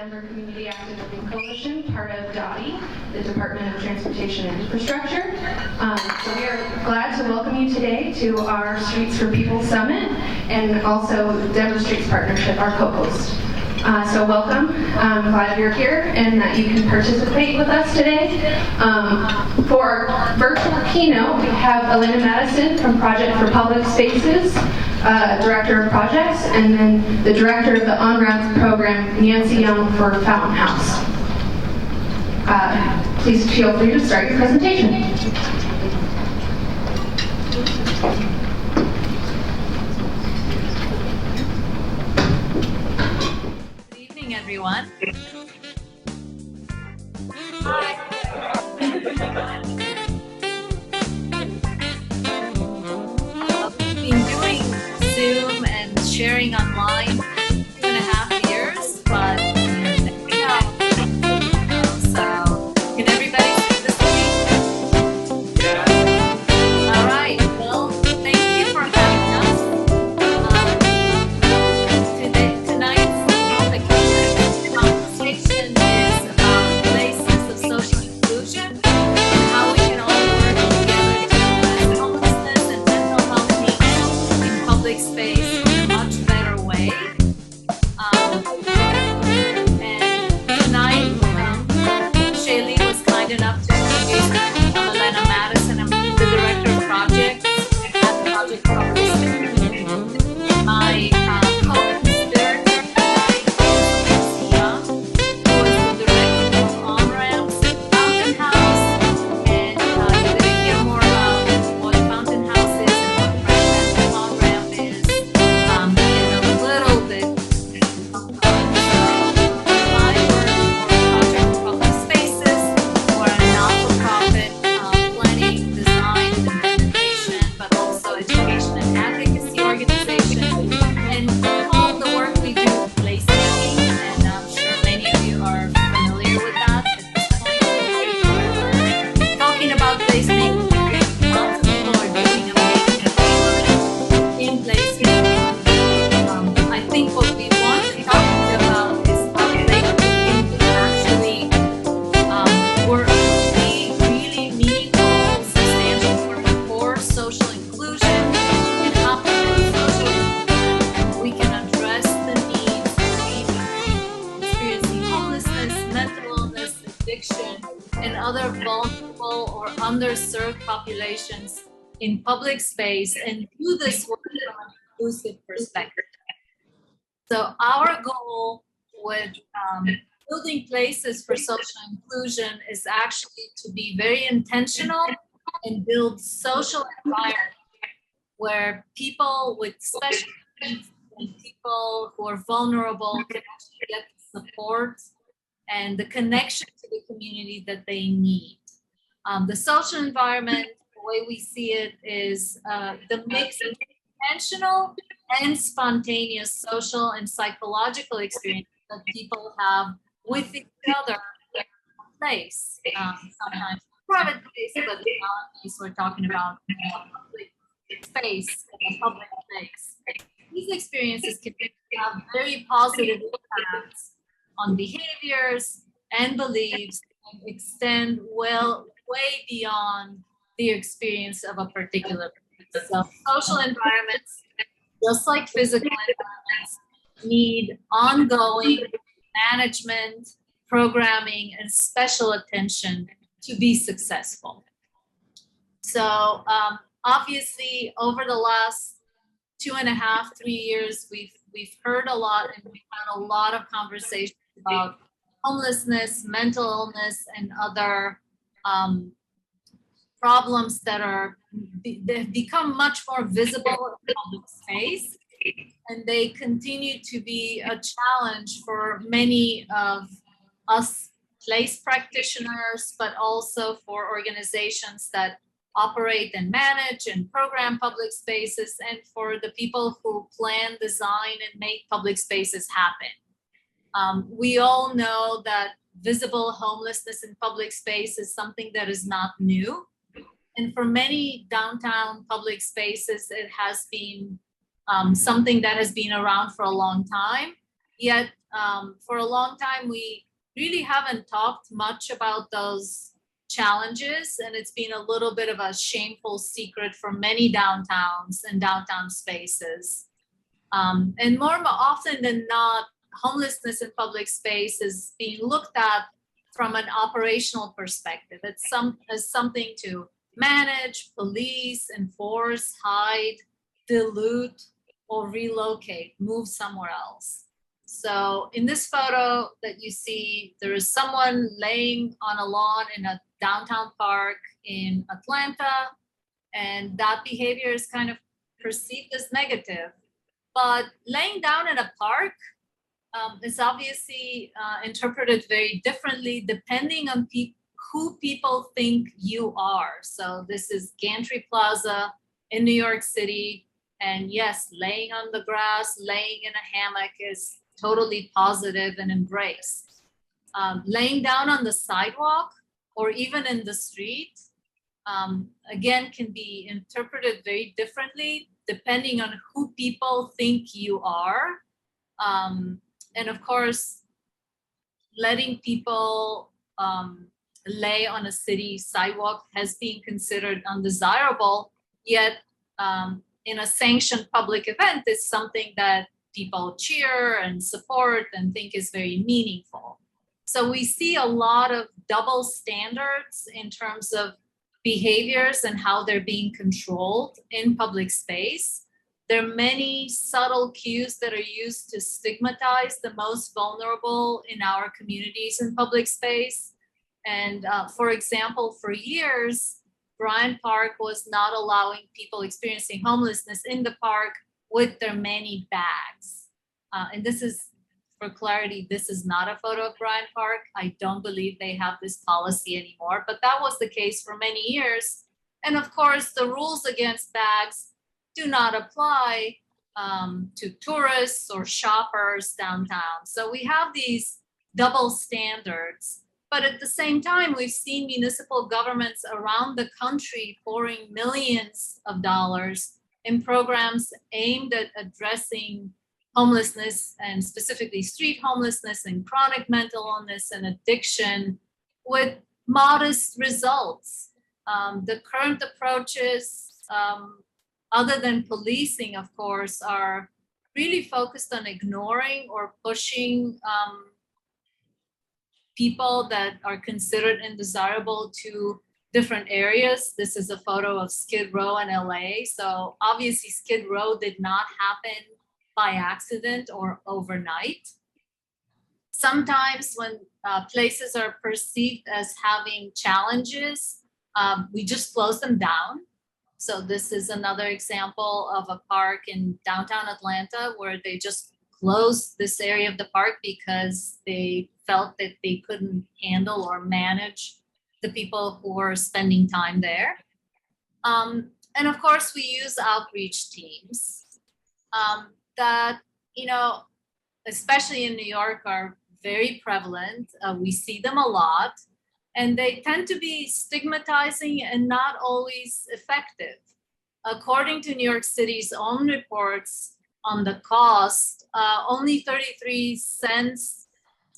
Denver Community Active Living Coalition, part of DOTI, the Department of Transportation and Infrastructure. So we are glad to welcome you today to our Streets for People Summit and also Denver Streets Partnership, our co-host. So welcome. I'm glad you're here and that you can participate with us today. For our virtual keynote, we have Elena Madison from Project for Public Spaces, Director of Projects, and then the Director of the On-Ramps Program, Nancy Young, for Fountain House. Please feel free to start your presentation. Good evening, everyone. We've been doing Zoom and sharing online 2.5 years, but so can everybody see this week? Yeah. All right. Well, thank you for having us. Tonight's topic conversation is about places of social inclusion and how we can all work together to address homelessness and mental health needs in public space in a much better way. And tonight, Shaylee was kind enough to introduce me. I'm Elena Madison. I'm the Director of Projects at Project Public. My co-conspirator tonight is Young, who is the Director of On-Ramps at Fountain House. And you're going to hear more about what Fountain House is and what On-Ramp is in a little bit. My work for Project Public Spaces, we're a not-for-profit planning, design, and implementation, but also education and advocacy organization. And all the work we do is placemaking, and I'm sure many of you are familiar with that at this point. Talking about placemaking, lots of people are doing amazing things in placemaking. I think what we want to talk to you about is how placemaking can actually work to be really meaningful, substantial work for social inclusion and how we can address the needs of people experiencing homelessness, mental illness, addiction, and other vulnerable or underserved populations in public space, and do this work from an inclusive perspective. So our goal with building places for social inclusion is actually to be very intentional and build social environments where people with special needs and people who are vulnerable can actually get the support and the connection to the community that they need. The social environment, the way we see it, is the mix of intentional and spontaneous social and psychological experience that people have with each other in a place. Sometimes private place, but in our case, we're talking about public space, a public place. These experiences can have very positive impacts on behaviors and beliefs and extend way beyond the experience of a particular place. So social environments, just like physical environments, need ongoing management, programming, and special attention to be successful. So obviously, over the last 2.5, 3 years, we've heard a lot, and we've had a lot of conversations about homelessness, mental illness, and other problems that they've become much more visible in public space, and they continue to be a challenge for many of us place practitioners, but also for organizations that operate and manage and program public spaces, and for the people who plan, design, and make public spaces happen. We all know that visible homelessness in public space is something that is not new. And for many downtown public spaces, it has been something that has been around for a long time. Yet for a long time, we really haven't talked much about those challenges, and it's been a little bit of a shameful secret for many downtowns and downtown spaces. And more often than not, homelessness in public space is being looked at from an operational perspective. It's as something to manage, police, enforce, hide, dilute, or relocate, move somewhere else. So in this photo that you see, there is someone laying on a lawn in a downtown park in Atlanta, and that behavior is kind of perceived as negative. But laying down in a park is obviously interpreted very differently depending on who people think you are. So this is Gantry Plaza in New York City. And yes, laying on the grass, laying in a hammock is totally positive and embraced. Laying down on the sidewalk or even in the street, again, can be interpreted very differently depending on who people think you are. And of course, letting people lay on a city sidewalk has been considered undesirable, yet in a sanctioned public event, it's something that people cheer and support and think is very meaningful. So we see a lot of double standards in terms of behaviors and how they're being controlled in public space. There are many subtle cues that are used to stigmatize the most vulnerable in our communities in public space. And for example, for years, Bryant Park was not allowing people experiencing homelessness in the park with their many bags. And this is, for clarity, this is not a photo of Bryant Park. I don't believe they have this policy anymore, but that was the case for many years. And of course, the rules against bags do not apply to tourists or shoppers downtown. So we have these double standards. But at the same time, we've seen municipal governments around the country pouring millions of dollars in programs aimed at addressing homelessness, and specifically street homelessness and chronic mental illness and addiction, with modest results. The current approaches, other than policing, of course, are really focused on ignoring or pushing people that are considered undesirable to different areas. This is a photo of Skid Row in LA. So obviously Skid Row did not happen by accident or overnight. Sometimes when places are perceived as having challenges, we just close them down. So this is another example of a park in downtown Atlanta where they just closed this area of the park because they felt that they couldn't handle or manage the people who were spending time there. And of course, we use outreach teams that, you know, especially in New York, are very prevalent. We see them a lot, and they tend to be stigmatizing and not always effective. According to New York City's own reports on the cost, only 33 cents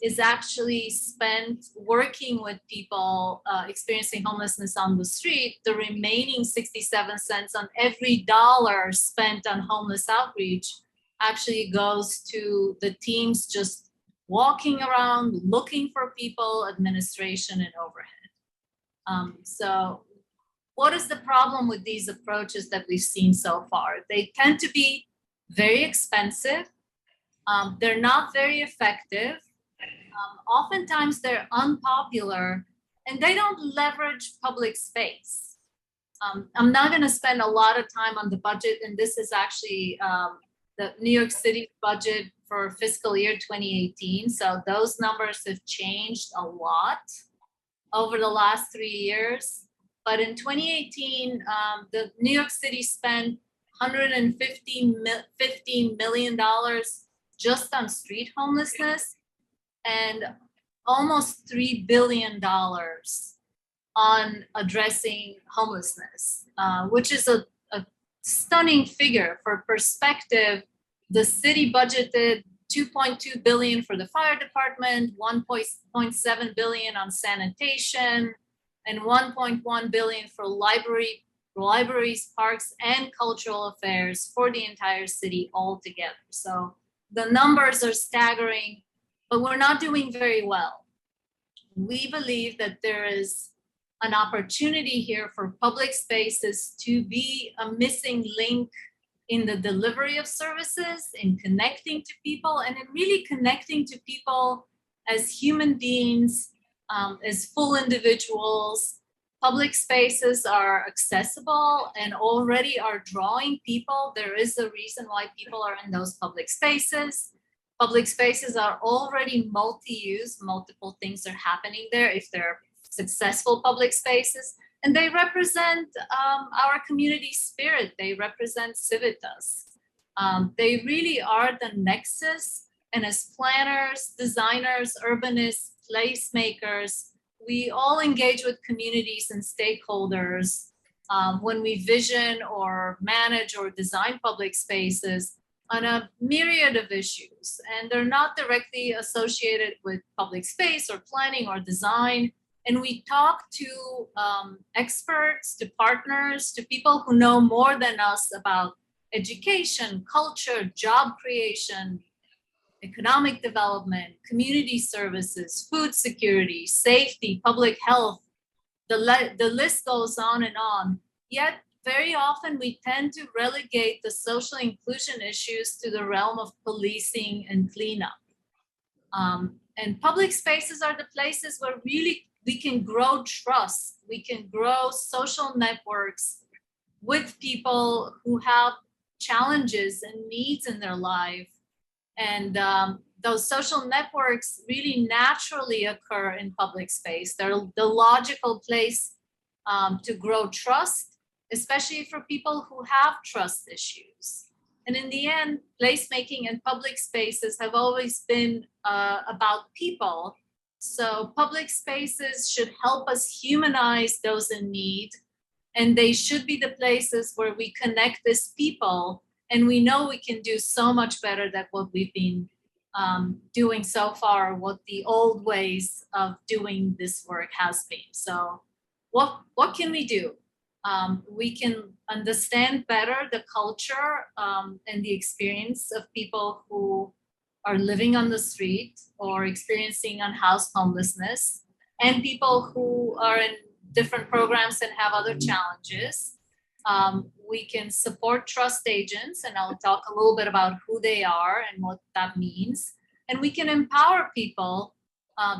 is actually spent working with people experiencing homelessness on the street. The remaining 67 cents on every dollar spent on homeless outreach actually goes to the teams just walking around, looking for people, administration, and overhead. So what is the problem with these approaches that we've seen so far? They tend to be very expensive. They're not very effective. Oftentimes they're unpopular, and they don't leverage public space. I'm not going to spend a lot of time on the budget, and this is actually the New York City budget for fiscal year 2018. So those numbers have changed a lot over the last 3 years. But in 2018, the New York City spent $115 million just on street homelessness, and almost $3 billion on addressing homelessness, which is a stunning figure. For perspective, the city budgeted 2.2 billion for the fire department, 1.7 billion on sanitation, and 1.1 billion for libraries, parks, and cultural affairs for the entire city altogether. So the numbers are staggering, but we're not doing very well. We believe that there is an opportunity here for public spaces to be a missing link in the delivery of services, in connecting to people, and in really connecting to people as human beings, as full individuals. Public spaces are accessible and already are drawing people. There is a reason why people are in those public spaces. Public spaces are already multi-use, multiple things are happening there if they're successful public spaces. And they represent our community spirit. They represent civitas. They really are the nexus. And as planners, designers, urbanists, placemakers, we all engage with communities and stakeholders when we vision or manage or design public spaces on a myriad of issues. And they're not directly associated with public space or planning or design. And we talk to experts, to partners, to people who know more than us about education, culture, job creation, economic development, community services, food security, safety, public health. The list goes on and on. Yet very often we tend to relegate the social inclusion issues to the realm of policing and cleanup. And public spaces are the places where really we can grow trust. We can grow social networks with people who have challenges and needs in their life. And those social networks really naturally occur in public space. They're the logical place to grow trust, especially for people who have trust issues. And in the end, placemaking and public spaces have always been about people. So public spaces should help us humanize those in need, and they should be the places where we connect as people. And we know we can do so much better than what we've been doing so far, what the old ways of doing this work has been. So what can we do? We can understand better the culture and the experience of people who are living on the street or experiencing unhoused homelessness, and people who are in different programs and have other challenges. We can support trust agents, and I'll talk a little bit about who they are and what that means. And we can empower people,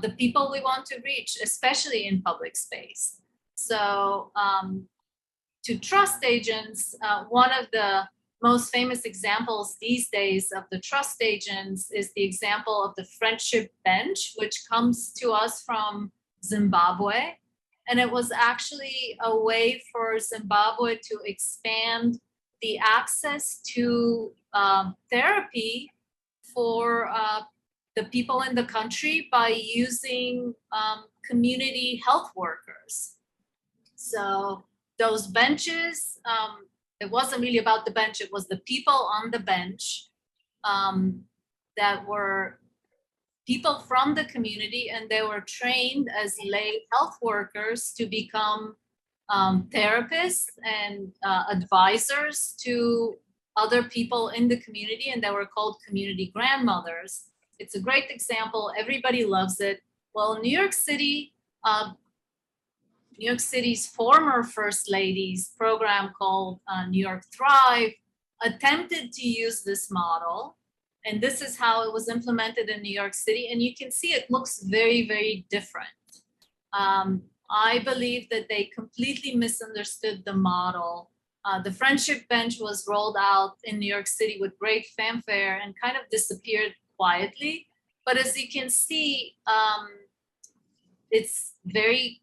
the people we want to reach, especially in public space. So to trust agents, one of the most famous examples these days of the trust agents is the example of the Friendship Bench, which comes to us from Zimbabwe. And it was actually a way for Zimbabwe to expand the access to therapy for the people in the country by using community health workers. So those benches, it wasn't really about the bench, it was the people on the bench that were people from the community, and they were trained as lay health workers to become therapists and advisors to other people in the community, and they were called community grandmothers. It's a great example. Everybody loves it. Well, New York City's former First Lady's program called New York Thrive attempted to use this model. And this is how it was implemented in New York City. And you can see it looks very, very different. I believe that they completely misunderstood the model. The Friendship Bench was rolled out in New York City with great fanfare and kind of disappeared quietly. But as you can see, it's very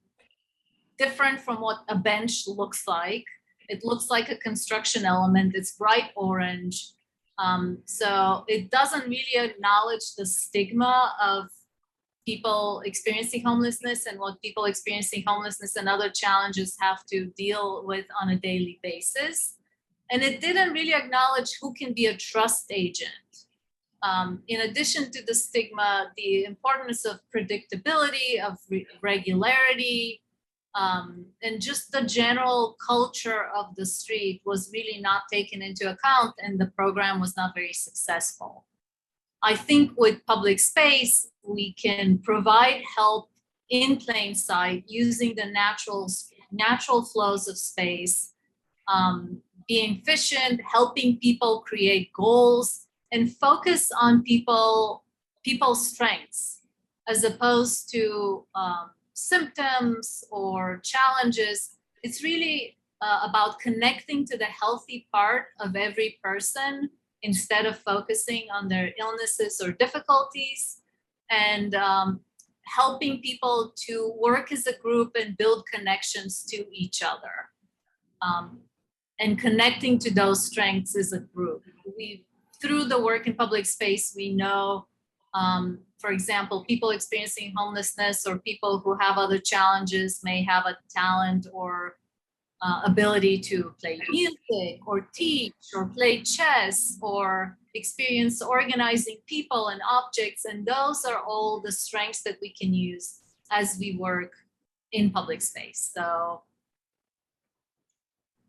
different from what a bench looks like. It looks like a construction element. It's bright orange. So it doesn't really acknowledge the stigma of people experiencing homelessness and what people experiencing homelessness and other challenges have to deal with on a daily basis. And it didn't really acknowledge who can be a trust agent. in addition to the stigma, the importance of predictability, of regularity, and just the general culture of the street was really not taken into account, and the program was not very successful. I think with public space, we can provide help in plain sight using the natural flows of space, being efficient, helping people create goals, and focus on people's strengths as opposed to symptoms or challenges. It's really about connecting to the healthy part of every person instead of focusing on their illnesses or difficulties, and helping people to work as a group and build connections to each other. And connecting to those strengths as a group. Through the work in public space, we know, for example, people experiencing homelessness or people who have other challenges may have a talent or ability to play music or teach or play chess or experience organizing people and objects. And those are all the strengths that we can use as we work in public space. So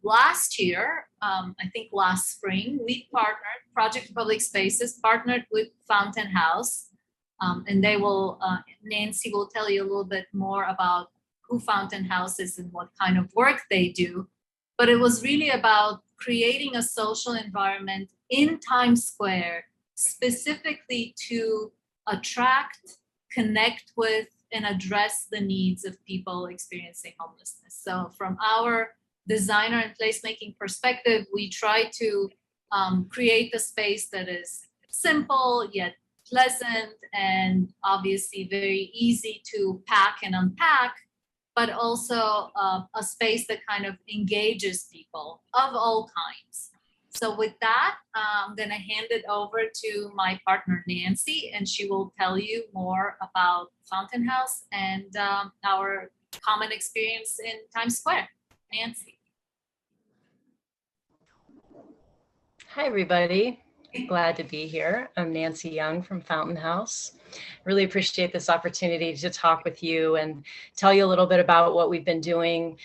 last year, I think last spring, we partnered, Project Public Spaces partnered with Fountain House. And they will, Nancy will tell you a little bit more about who Fountain House is and what kind of work they do. But it was really about creating a social environment in Times Square, specifically to attract, connect with, and address the needs of people experiencing homelessness. So from our designer and placemaking perspective, we try to create a space that is simple yet pleasant and obviously very easy to pack and unpack, but also a space that kind of engages people of all kinds. So with that, I'm going to hand it over to my partner, Nancy, and she will tell you more about Fountain House and our common experience in Times Square. Nancy. Hi, everybody. Glad to be here. I'm Nancy Young from Fountain House. Really appreciate this opportunity to talk with you and tell you a little bit about what we've been doing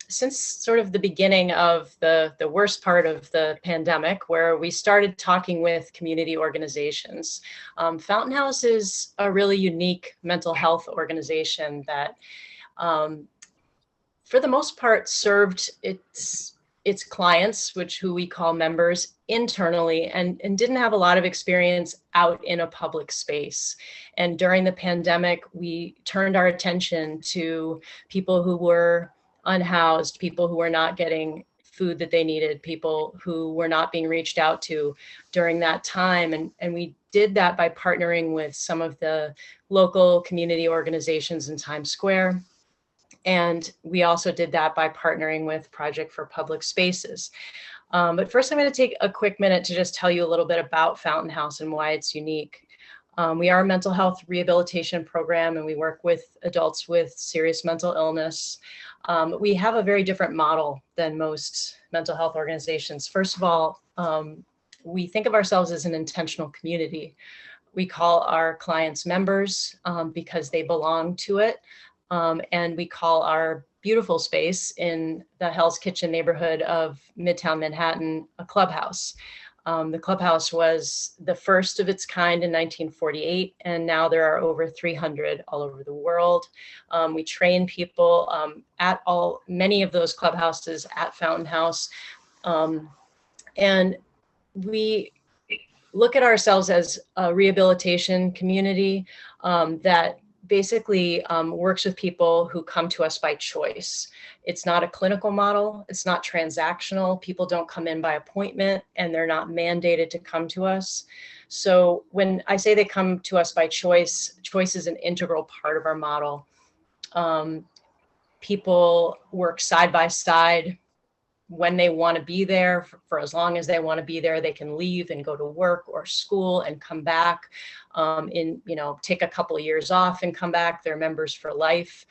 since sort of the beginning of the worst part of the pandemic, where we started talking with community organizations. Fountain House is a really unique mental health organization that, for the most part, served its clients, who we call members, internally, and didn't have a lot of experience out in a public space. And during the pandemic, we turned our attention to people who were unhoused, people who were not getting food that they needed, people who were not being reached out to during that time. And we did that by partnering with some of the local community organizations in Times Square. And we also did that by partnering with Project for Public Spaces. But first, I'm going to take a quick minute to just tell you a little bit about Fountain House and why it's unique. We are a mental health rehabilitation program, and we work with adults with serious mental illness. We have a very different model than most mental health organizations. First of all, we think of ourselves as an intentional community. We call our clients members because they belong to it. And we call our beautiful space in the Hell's Kitchen neighborhood of Midtown Manhattan a clubhouse. The clubhouse was the first of its kind in 1948, and now there are over 300 all over the world. We train people at many of those clubhouses at Fountain House. And we look at ourselves as a rehabilitation community that basically works with people who come to us by choice. It's not a clinical model. It's not transactional. People don't come in by appointment, and they're not mandated to come to us. So when I say they come to us by choice, choice is an integral part of our model. People work side by side when they want to be there for as long as they want to be there. They can leave and go to work or school and come back take a couple of years off and come back. They're members for life.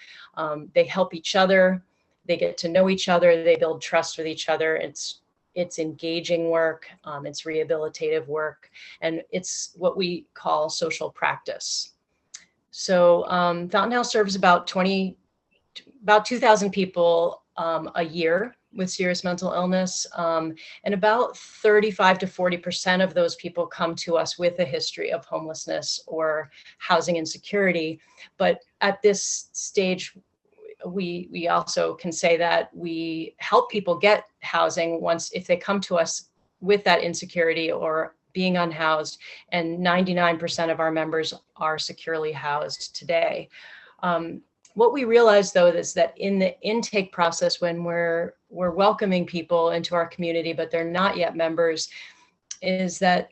They help each other. They get to know each other. They build trust with each other. It's it's engaging work, it's rehabilitative work, and it's what we call social practice. So Fountain House serves about 2,000 people a year with serious mental illness, and about 35 to 40% of those people come to us with a history of homelessness or housing insecurity. But at this stage, we also can say that we help people get housing once if they come to us with that insecurity or being unhoused, and 99% of our members are securely housed today. What we realized, though, is that in the intake process, when we're welcoming people into our community, but they're not yet members, is that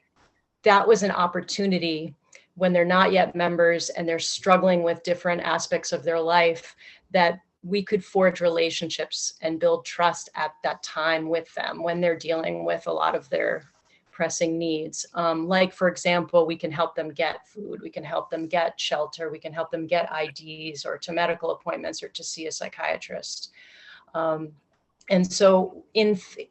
was an opportunity when they're not yet members and they're struggling with different aspects of their life, that we could forge relationships and build trust at that time with them when they're dealing with a lot of their pressing needs. Like, for example, we can help them get food, we can help them get shelter, we can help them get IDs or to medical appointments or to see a psychiatrist. And so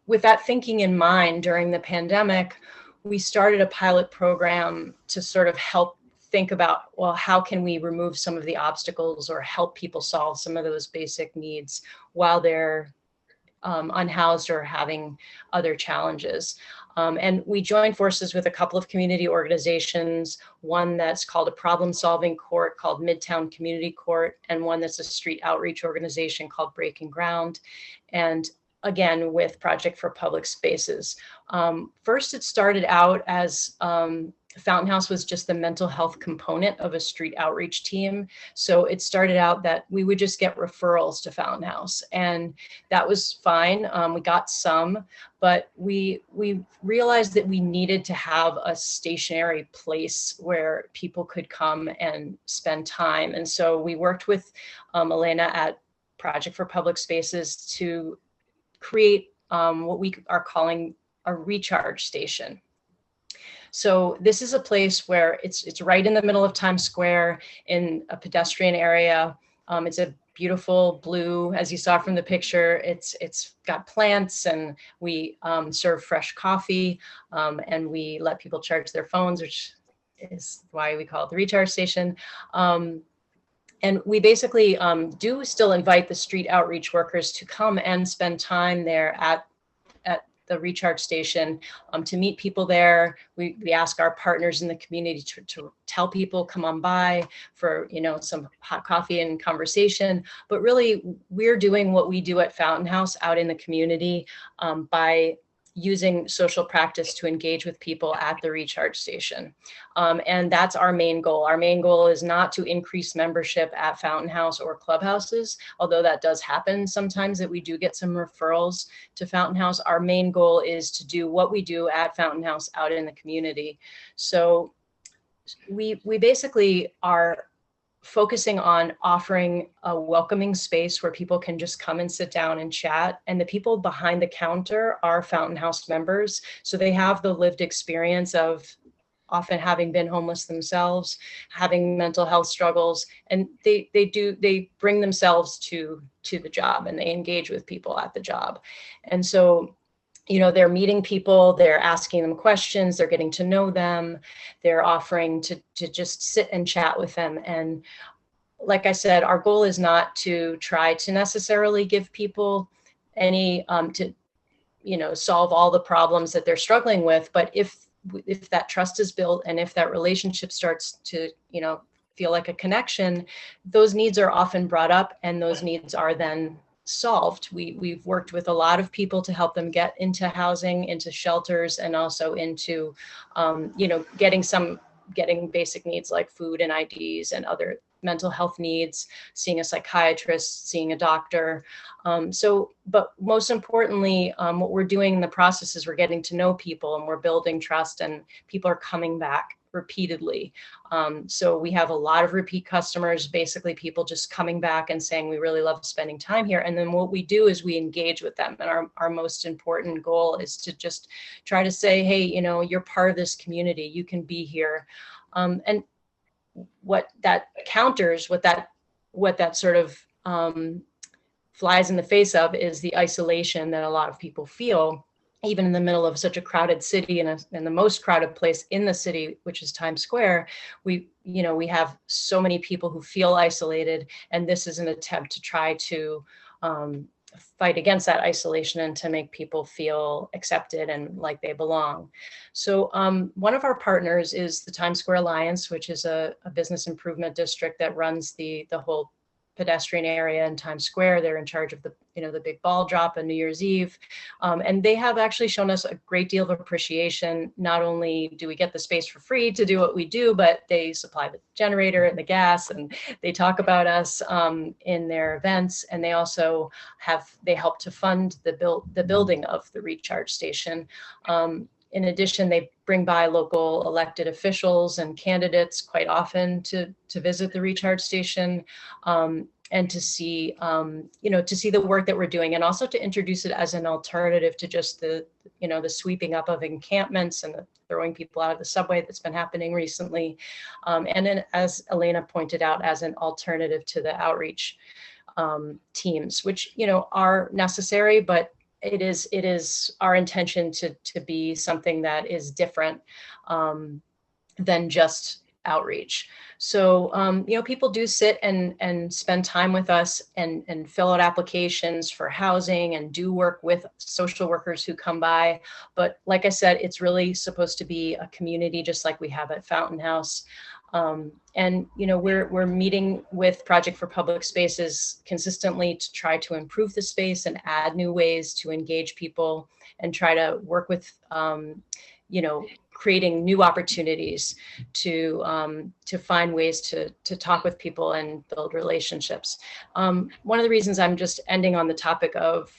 with that thinking in mind, during the pandemic, we started a pilot program to sort of help think about, well, how can we remove some of the obstacles or help people solve some of those basic needs while they're unhoused or having other challenges. And we joined forces with a couple of community organizations, one that's called a problem-solving court called Midtown Community Court, and one that's a street outreach organization called Breaking Ground. And again, with Project for Public Spaces. First, it started out as Fountain House was just the mental health component of a street outreach team. So it started out that we would just get referrals to Fountain House, and that was fine. We got some, but we realized that we needed to have a stationary place where people could come and spend time. And so we worked with Elena at Project for Public Spaces to create what we are calling a recharge station. So this is a place where it's right in the middle of Times Square in a pedestrian area. It's a beautiful blue, as you saw from the picture. It's got plants, and we serve fresh coffee, and we let people charge their phones, which is why we call it the recharge station. And we basically do still invite the street outreach workers to come and spend time there at the recharge station to meet people there. We ask our partners in the community to tell people, come on by for, some hot coffee and conversation. But really, we're doing what we do at Fountain House out in the community by using social practice to engage with people at the recharge station. And that's our main goal. Our main goal is not to increase membership at Fountain House or clubhouses, although that does happen sometimes that we do get some referrals to Fountain House. Our main goal is to do what we do at Fountain House out in the community. So we basically are focusing on offering a welcoming space where people can just come and sit down and chat. And the people behind the counter are Fountain House members. So they have the lived experience of often having been homeless themselves, having mental health struggles, and they bring themselves to the job, and they engage with people at the job. And so they're meeting people, they're asking them questions, they're getting to know them, they're offering to just sit and chat with them. And like I said, our goal is not to try to necessarily give people any, solve all the problems that they're struggling with. But if that trust is built and if that relationship starts to, feel like a connection, those needs are often brought up and those needs are then solved. We've worked with a lot of people to help them get into housing, into shelters, and also into, getting basic needs like food and IDs and other mental health needs, seeing a psychiatrist, seeing a doctor. But most importantly, what we're doing in the process is we're getting to know people and we're building trust, and people are coming back repeatedly. So we have a lot of repeat customers, basically people just coming back and saying, we really love spending time here. And then what we do is we engage with them. And our most important goal is to just try to say, hey, you're part of this community, you can be here. And what that counters, what that sort of flies in the face of is the isolation that a lot of people feel even in the middle of such a crowded city and the most crowded place in the city, which is Times Square, we have so many people who feel isolated, and this is an attempt to try to fight against that isolation and to make people feel accepted and like they belong. So one of our partners is the Times Square Alliance, which is a business improvement district that runs the whole pedestrian area in Times Square. They're in charge of the big ball drop on New Year's Eve. And they have actually shown us a great deal of appreciation. Not only do we get the space for free to do what we do, but they supply the generator and the gas, and they talk about us in their events. And they also help to fund the building of the recharge station. In addition, they bring by local elected officials and candidates quite often to visit the recharge station and to see, the work that we're doing, and also to introduce it as an alternative to just the sweeping up of encampments and the throwing people out of the subway that's been happening recently. And then, as Elena pointed out, as an alternative to the outreach teams, which, are necessary, but it is our intention to be something that is different than just outreach. So, people do sit and spend time with us and fill out applications for housing and do work with social workers who come by. But like I said, it's really supposed to be a community, just like we have at Fountain House. And we're meeting with Project for Public Spaces consistently to try to improve the space and add new ways to engage people and try to work with creating new opportunities to find ways to talk with people and build relationships. One of the reasons I'm just ending on the topic of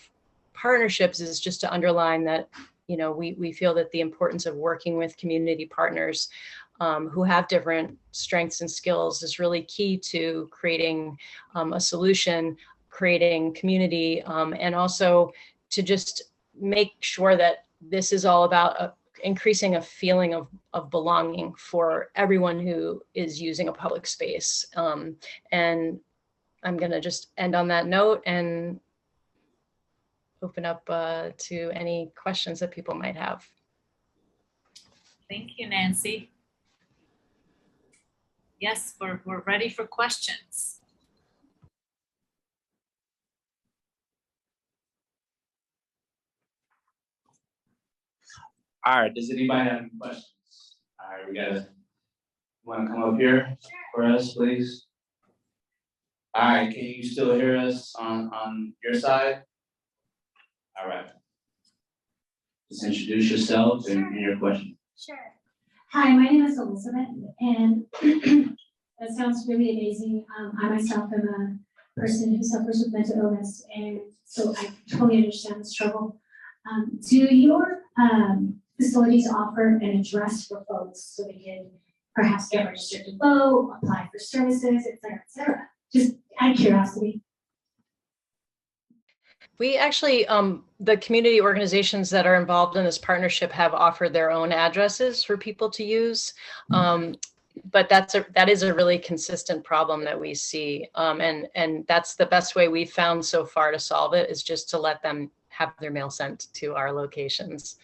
partnerships is just to underline that we feel that the importance of working with community partners who have different strengths and skills is really key to creating a solution, creating community, and also to just make sure that this is all about increasing a feeling of belonging for everyone who is using a public space. And I'm going to just end on that note and open up to any questions that people might have. Thank you, Nancy. Yes, we're ready for questions. All right, does anybody have any questions? All right, want to come up here for us, please? All right, can you still hear us on your side? All right. Just introduce yourself and your question. Sure. Hi, my name is Elizabeth, and that sounds really amazing. I myself am a person who suffers with mental illness, and so I totally understand the struggle. Do your facilities offer an address for folks so they can perhaps get registered to vote, apply for services, et cetera, et cetera? Just out of curiosity. We actually, the community organizations that are involved in this partnership have offered their own addresses for people to use. But that is a really consistent problem that we see. And that's the best way we've found so far to solve it, is just to let them have their mail sent to our locations.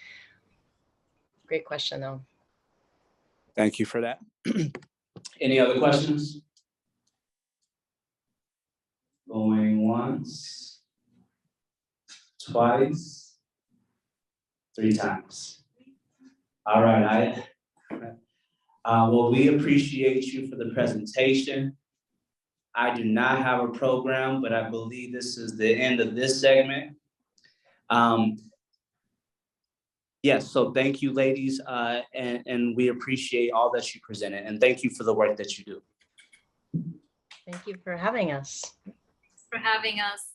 Great question, though. Thank you for that. Any other questions? Going once, twice, 3 times. All right, well, we appreciate you for the presentation. I do not have a program, but I believe this is the end of this segment. Yes, so thank you, ladies, and we appreciate all that you presented, and thank you for the work that you do. Thank you for having us. Thanks for having us.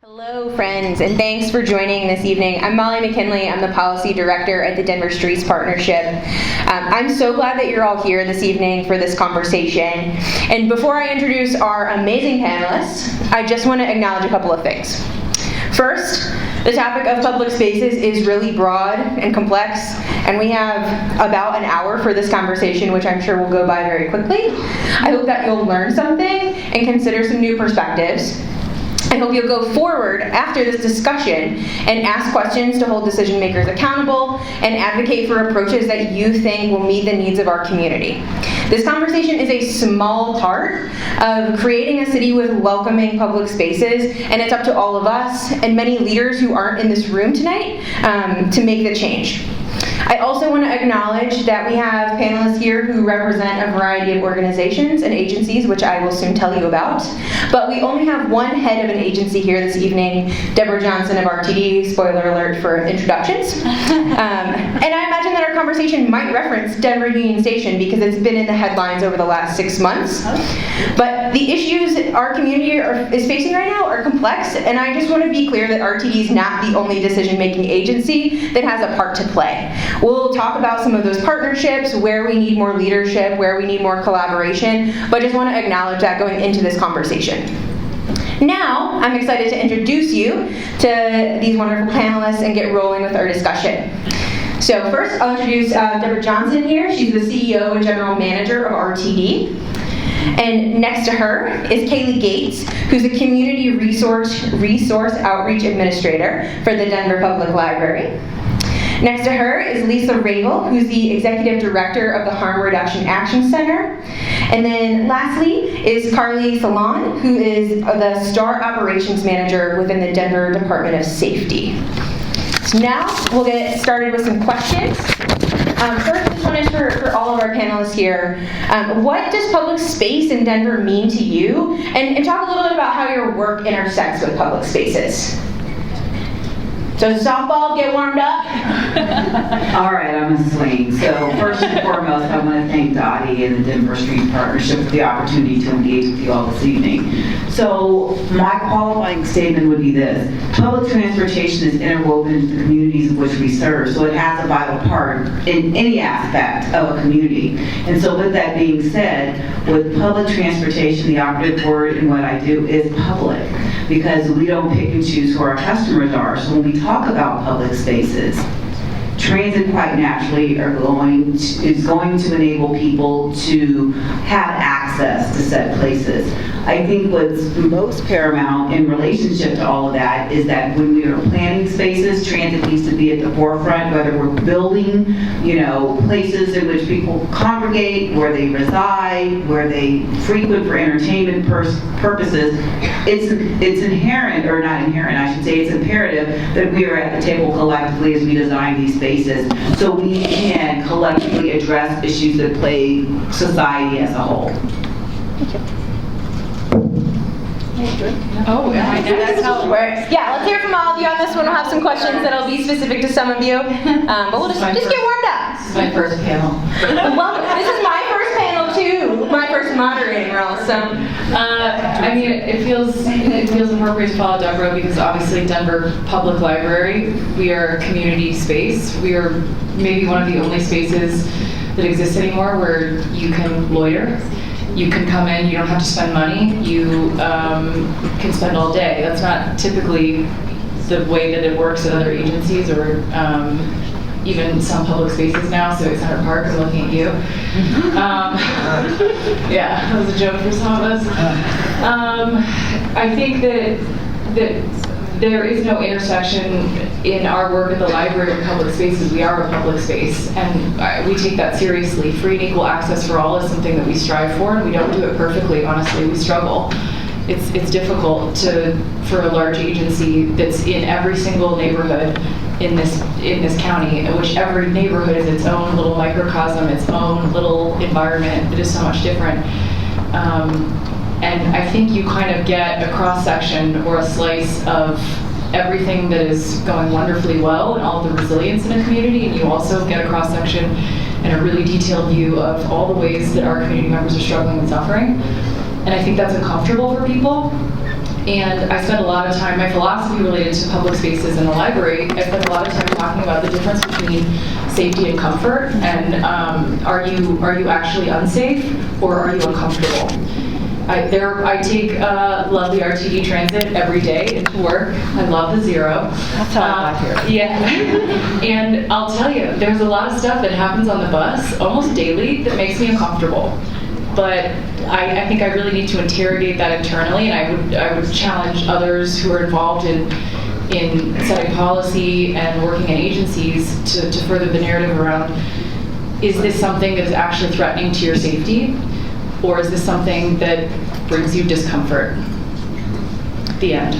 Hello, friends, and thanks for joining this evening. I'm Molly McKinley. I'm the Policy Director at the Denver Streets Partnership. I'm so glad that you're all here this evening for this conversation. And before I introduce our amazing panelists, I just want to acknowledge a couple of things. First, the topic of public spaces is really broad and complex, and we have about an hour for this conversation, which I'm sure will go by very quickly. I hope that you'll learn something and consider some new perspectives. I hope you'll go forward after this discussion and ask questions to hold decision makers accountable and advocate for approaches that you think will meet the needs of our community. This conversation is a small part of creating a city with welcoming public spaces, and it's up to all of us and many leaders who aren't in this room tonight to make the change. I also want to acknowledge that we have panelists here who represent a variety of organizations and agencies, which I will soon tell you about. But we only have one head of an agency here this evening, Deborah Johnson of RTD, spoiler alert for introductions. And I imagine that our conversation might reference Denver Union Station because it's been in the headlines over the last 6 months. But the issues our community is facing right now are complex, and I just want to be clear that RTD is not the only decision-making agency that has a part to play. We'll talk about some of those partnerships, where we need more leadership, where we need more collaboration, but just want to acknowledge that going into this conversation. Now, I'm excited to introduce you to these wonderful panelists and get rolling with our discussion. So first, I'll introduce Deborah Johnson here. She's the CEO and General Manager of RTD. And next to her is Kaylee Gates, who's a Community Resource Outreach Administrator for the Denver Public Library. Next to her is Lisa Ravel, who's the Executive Director of the Harm Reduction Action Center. And then lastly is Carly Salon, who is the STAR Operations Manager within the Denver Department of Safety. So now we'll get started with some questions. First, this one is for all of our panelists here. What does public space in Denver mean to you? And talk a little bit about how your work intersects with public spaces. So softball, get warmed up. All right, I'm gonna swing. So first and foremost, I want to thank DOTI and the Denver Street Partnership for the opportunity to engage with you all this evening. So my qualifying statement would be this: public transportation is interwoven into the communities of which we serve, so it has a vital part in any aspect of a community. And so with that being said, with public transportation, the operative word in what I do is public, because we don't pick and choose who our customers are. So when we talk about public spaces, transit quite naturally is going to enable people to have access to said places. I think what's most paramount in relationship to all of that is that when we are planning spaces, transit needs to be at the forefront, whether we're building, places in which people congregate, where they reside, where they frequent for entertainment purposes. It's inherent, or not inherent, I should say, it's imperative that we are at the table collectively as we design these spaces, so we can collectively address issues that plague society as a whole. Thank you. Oh, that's how it works. Yeah, let's hear from all of you on this one. We'll have some questions that'll be specific to some of you, but we'll just get warmed up. This is my first panel. Well, this is my first panel too, my first moderating role. So, it feels appropriate to follow Deborah because obviously Denver Public Library, we are a community space. We are maybe one of the only spaces that exists anymore where you can loiter. You can come in, you don't have to spend money, you can spend all day. That's not typically the way that it works at other agencies or even some public spaces now, so at Center Park, I'm looking at you. Yeah, that was a joke for some of us. I think that there is no intersection in our work at the library and public spaces. We are a public space, and we take that seriously. Free and equal access for all is something that we strive for, and we don't do it perfectly, honestly. We struggle. It's difficult for a large agency that's in every single neighborhood in this county, in which every neighborhood is its own little microcosm, its own little environment that is so much different. And I think you kind of get a cross-section or a slice of everything that is going wonderfully well and all the resilience in a community, and you also get a cross-section and a really detailed view of all the ways that our community members are struggling and suffering. And I think that's uncomfortable for people. And I spend a lot of time, my philosophy related to public spaces in the library, I spend a lot of time talking about the difference between safety and comfort, and are you actually unsafe or are you uncomfortable? I take lovely RTD transit every day into work. I love the Zero. That's how I got here. Yeah. And I'll tell you, there's a lot of stuff that happens on the bus almost daily that makes me uncomfortable. but I think I really need to interrogate that internally, and I would challenge others who are involved in setting policy and working in agencies to further the narrative around, is this something that is actually threatening to your safety, or is this something that brings you discomfort? The end.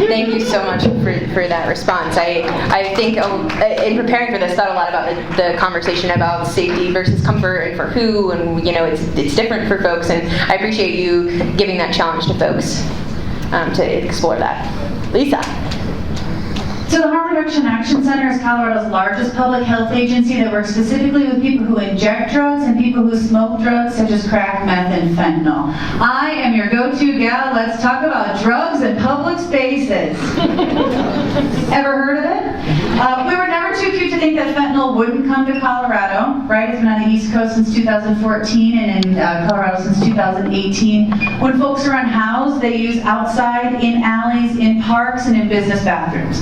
Thank you so much for that response. I think in preparing for this, thought a lot about the conversation about safety versus comfort and for who, and it's different for folks, and I appreciate you giving that challenge to folks to explore that. Lisa. So the Harm Reduction Action Center is Colorado's largest public health agency that works specifically with people who inject drugs and people who smoke drugs such as crack, meth, and fentanyl. I am your go-to gal. Let's talk about drugs in public spaces. Ever heard of it? We were never too cute to think that fentanyl wouldn't come to Colorado, right? It's been on the East Coast since 2014 and in Colorado since 2018. When folks are unhoused, they use outside, in alleys, in parks, and in business bathrooms.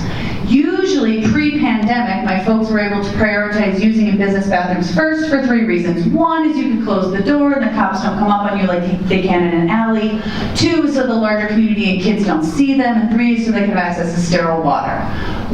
Usually pre-pandemic, my folks were able to prioritize using in business bathrooms first for 3 reasons. 1 is you can close the door and the cops don't come up on you like they can in an alley. 2 is so the larger community and kids don't see them. And 3 is so they can have access to sterile water.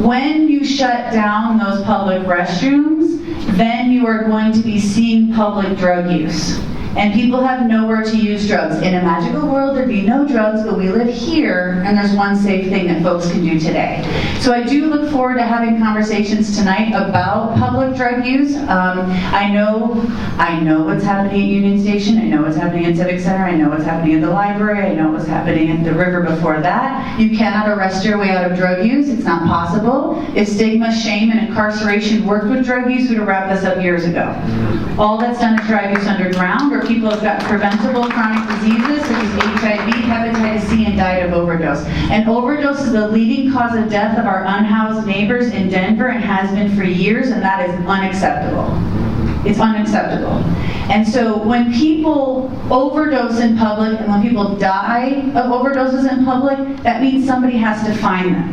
When you shut down those public restrooms, then you are going to be seeing public drug use. And people have nowhere to use drugs. In a magical world, there'd be no drugs, but we live here, and there's one safe thing that folks can do today. So I do look forward to having conversations tonight about public drug use. I know what's happening at Union Station. I know what's happening at Civic Center. I know what's happening at the library. I know what's happening at the river before that. You cannot arrest your way out of drug use. It's not possible. If stigma, shame, and incarceration worked with drug use, we'd have wrapped this up years ago. All that's done is drive use underground, or people have got preventable chronic diseases such as HIV, hepatitis C, and died of overdose. And overdose is the leading cause of death of our unhoused neighbors in Denver and has been for years, and that is unacceptable. It's unacceptable. And so when people overdose in public and when people die of overdoses in public, that means somebody has to find them.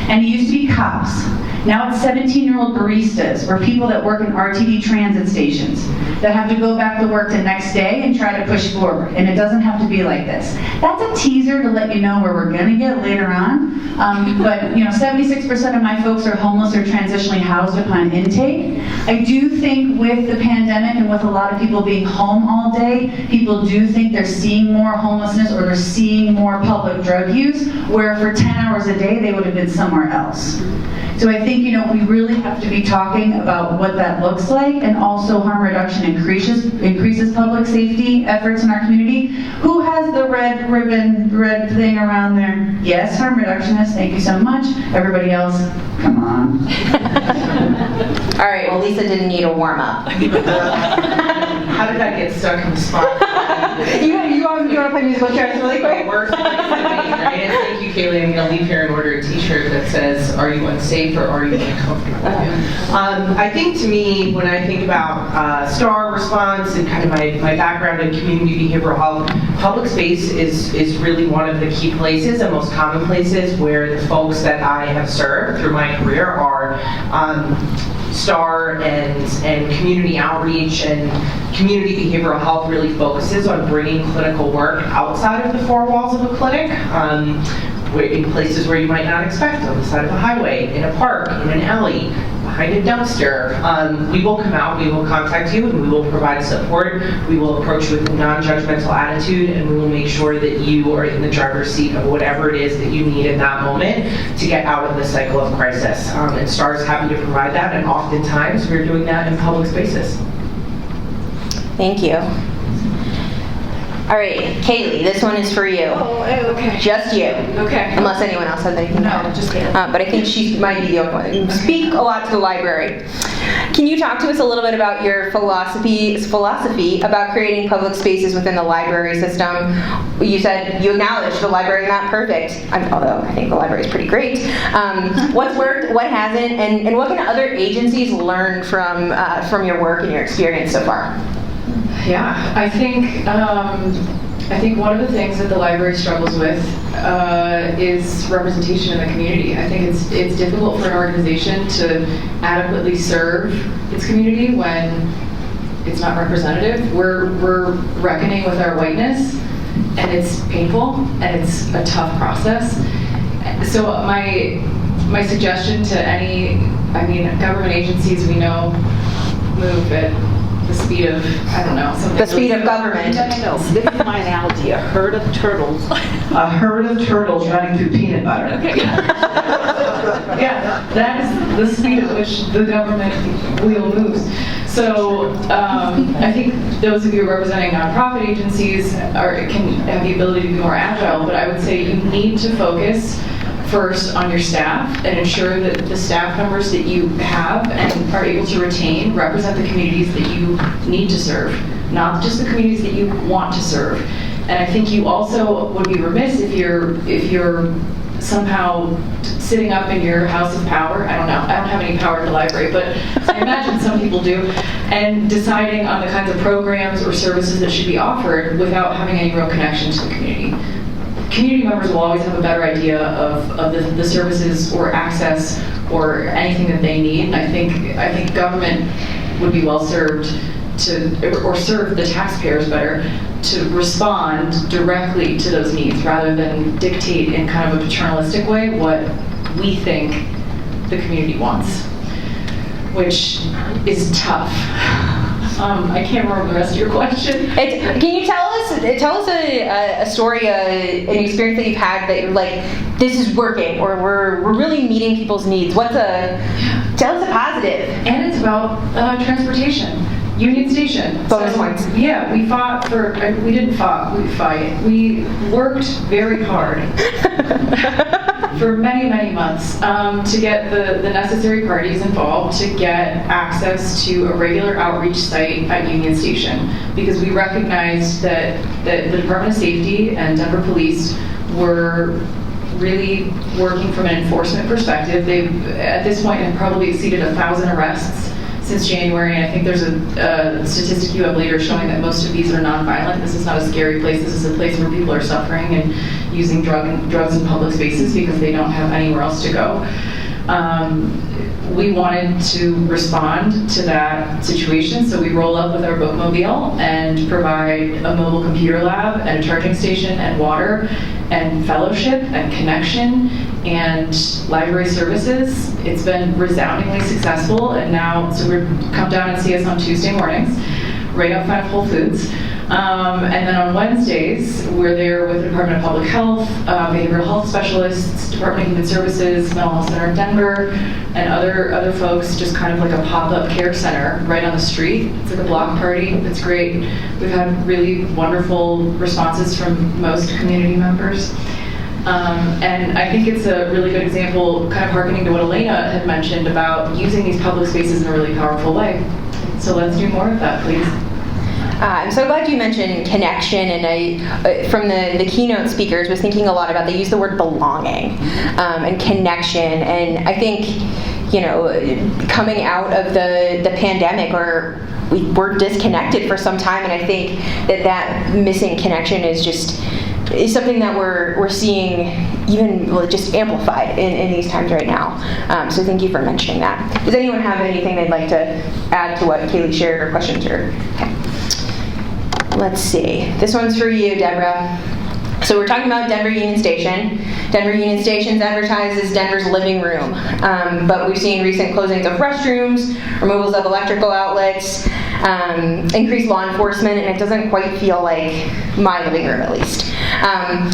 And it used to be cops. Now it's 17-year-old baristas or people that work in RTD transit stations that have to go back to work the next day and try to push forward. And it doesn't have to be like this. That's a teaser to let you know where we're going to get later on. But 76% of my folks are homeless or transitionally housed upon intake. I do think with the pandemic and with a lot of people being home all day, people do think they're seeing more homelessness or they're seeing more public drug use, where for 10 hours a day they would have been somewhere else. So I think, we really have to be talking about what that looks like, and also harm reduction increases public safety efforts in our community. Who has the red thing around there? Yes, harm reductionists, thank you so much. Everybody else, come on. All right, well, Lisa didn't need a warm-up. How did I get stuck in the spot? you want to play musical chairs really quick? Worst place to be, right? And thank you, Kaylee. I'm going to leave here and order a t-shirt that says, "Are you unsafe or are you uncomfortable?" I think, to me, when I think about STAR response and kind of my background in community behavioral health, public space is really one of the key places and most common places where the folks that I have served through my career are STAR and community outreach and community behavioral health really focuses on bringing clinical work outside of the 4 walls of a clinic, in places where you might not expect, on the side of a highway, in a park, in an alley, behind a dumpster. We will come out, we will contact you, and we will provide support. We will approach you with a non-judgmental attitude, and we will make sure that you are in the driver's seat of whatever it is that you need in that moment to get out of the cycle of crisis. And STAR is happy to provide that, and oftentimes we're doing that in public spaces. Thank you. All right, Kaylee, this one is for you. Oh, okay. Just you. Okay. Unless anyone else has anything to add. No, just kidding. But I think she might be the only one. You speak a lot to the library. Can you talk to us a little bit about your philosophy about creating public spaces within the library system? You said you acknowledge the library is not perfect, although I think the library is pretty great. What's worked, what hasn't, and what can other agencies learn from your work and your experience so far? Yeah, I think one of the things that the library struggles with is representation in the community. I think it's difficult for an organization to adequately serve its community when it's not representative. We're reckoning with our whiteness, and it's painful, and it's a tough process. So my suggestion to any, government agencies we know move at the speed of, I don't know, something. The speed of government. No, this is my analogy, a herd of turtles. A herd of turtles running through peanut butter. Okay. Yeah, that is the speed at which the government wheel moves. So I think those of you representing nonprofit agencies can have the ability to be more agile, but I would say you need to focus first on your staff and ensure that the staff members that you have and are able to retain represent the communities that you need to serve, not just the communities that you want to serve. And I think you also would be remiss if you're somehow sitting up in your house of power. I don't know. I don't have any power in the library, but I imagine some people do, and deciding on the kinds of programs or services that should be offered without having any real connection to the community. Community members will always have a better idea of the services or access or anything that they need. And I think government would be well served or serve the taxpayers better to respond directly to those needs rather than dictate in kind of a paternalistic way what we think the community wants, which is tough. I can't remember the rest of your question. Can you tell us a story, an experience that you've had that you're like, this is working, or we're really meeting people's needs? Tell us a positive. And it's about transportation. Union Station. Bonus points. Yeah, we didn't fight. We worked very hard for many, many months to get the necessary parties involved to get access to a regular outreach site at Union Station, because we recognized that the Department of Safety and Denver Police were really working from an enforcement perspective. They, at this point, have probably exceeded 1,000 arrests since January, and I think there's a statistic you have later showing that most of these are nonviolent. This is not a scary place. This is a place where people are suffering and using drugs in public spaces because they don't have anywhere else to go. We wanted to respond to that situation, so we roll up with our bookmobile and provide a mobile computer lab and a charging station and water and fellowship and connection and library services. It's been resoundingly successful, and now, so come down and see us on Tuesday mornings, right out front of Whole Foods. And then on Wednesdays, we're there with the Department of Public Health, behavioral health specialists, Department of Human Services, Mental Health Center of Denver, and other folks, just kind of like a pop-up care center right on the street. It's like a block party. It's great. We've had really wonderful responses from most community members. And I think it's a really good example, kind of hearkening to what Elena had mentioned about using these public spaces in a really powerful way. So let's do more of that, please. I'm so glad you mentioned connection, and I, from the keynote speakers, was thinking a lot about, they use the word belonging and connection, and I think, coming out of the pandemic, or we were disconnected for some time, and I think that missing connection is something that we're seeing even just amplified in these times right now. So thank you for mentioning that. Does anyone have anything they'd like to add to what Kaylee shared, or questions? Okay. Let's see. This one's for you, Deborah. So we're talking about Denver Union Station. Denver Union Station's advertised as Denver's living room, but we've seen recent closings of restrooms, removals of electrical outlets, increased law enforcement, and it doesn't quite feel like my living room, at least.